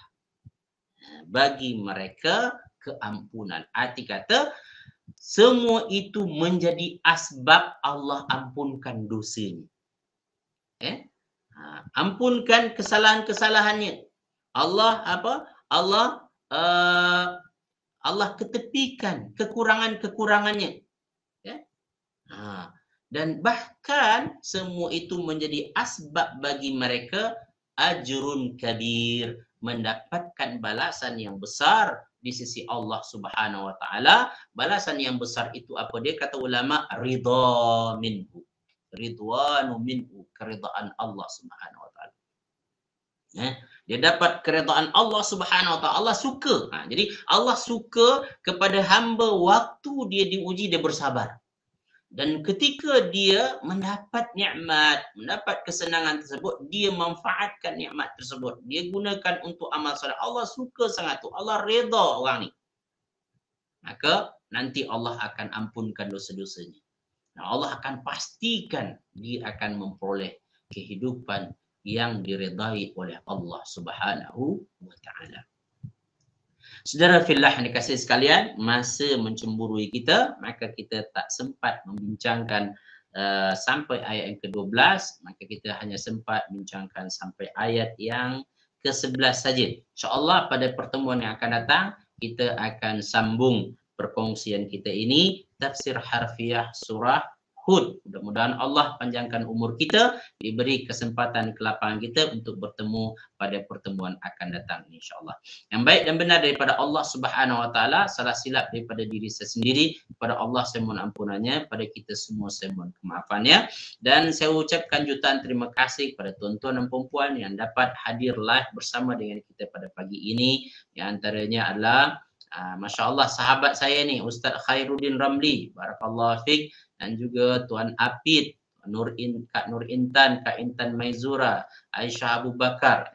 Bagi mereka keampunan. Arti kata, semua itu menjadi asbab Allah ampunkan dosanya. Ampunkan kesalahan-kesalahannya. Allah apa? Allah ketepikan kekurangan-kekurangannya. Ya? Dan bahkan semua itu menjadi asbab bagi mereka ajrun kabir, mendapatkan balasan yang besar di sisi Allah Subhanahu wa taala. Balasan yang besar itu apa dia kata ulama? Ridha minhu. Ridwanu minhu, keridhaan Allah Subhanahu wa taala. Dia dapat keridhaan Allah Subhanahu wa taala. Allah suka. Jadi Allah suka kepada hamba waktu dia diuji, dia bersabar. Dan ketika dia mendapat nikmat, mendapat kesenangan tersebut, dia manfaatkan nikmat tersebut. Dia gunakan untuk amal soleh. Allah suka sangat tu. Allah redha orang ni. Maka nanti Allah akan ampunkan dosa-dosanya. Allah akan pastikan dia akan memperoleh kehidupan yang diredai oleh Allah Subhanahu wa taala. Saudara fillah yang dikasihi sekalian, masa mencemburui kita, maka kita tak sempat membincangkan sampai ayat yang ke-12, maka kita hanya sempat bincangkan sampai ayat yang ke-11 saja. InsyaAllah pada pertemuan yang akan datang, kita akan sambung perkongsian kita ini, tafsir harfiah surah Hud. Mudah-mudahan Allah panjangkan umur kita, diberi kesempatan kelapangan kita untuk bertemu pada pertemuan akan datang insya-Allah. Yang baik dan benar daripada Allah Subhanahu wa taala, salah silap daripada diri saya sendiri, kepada Allah saya mohon ampunannya, pada kita semua saya mohon kemaafannya. Dan saya ucapkan jutaan terima kasih kepada tuan-tuan dan puan-puan yang dapat hadir live bersama dengan kita pada pagi ini. Yang antaranya adalah Masya Allah sahabat saya ni Ustaz Khairuddin Ramli, barakallahu fiik, dan juga Tuan Apid, Kak Nur Intan, Kak Intan Maizura, Aisyah Abu Bakar,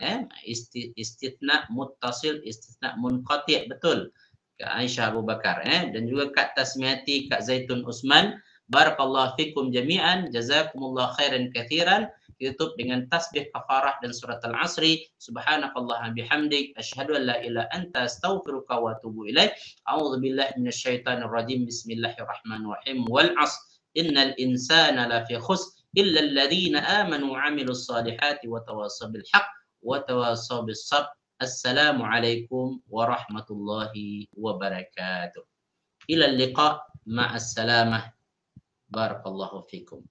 istithna muttasil, istithna munqati', betul, Kak Aisyah Abu Bakar, dan juga Kak Tasmiati, Kak Zaitun Usman, barakallahu fikum jami'an, jazakumullah khairan katsiran. Tutup dengan tasbih kafarah dan surat al-asri. Subhanakallah bihamdik, asyhadu an la ilaha anta astaghfiruka wa atubu ilaik. A'udzu billahi minasyaitonir rajim. Bismillahirrahmanirrahim. Wal 'asr innal insana lafi khusr illa alladhina amanu wa 'amilus salihati wa tawassaw bil haqq wa tawassaw bis sabr. Assalamualaikum warahmatullahi wabarakatuh. Ila liqa ma'as salamah. Barakallahu fikum.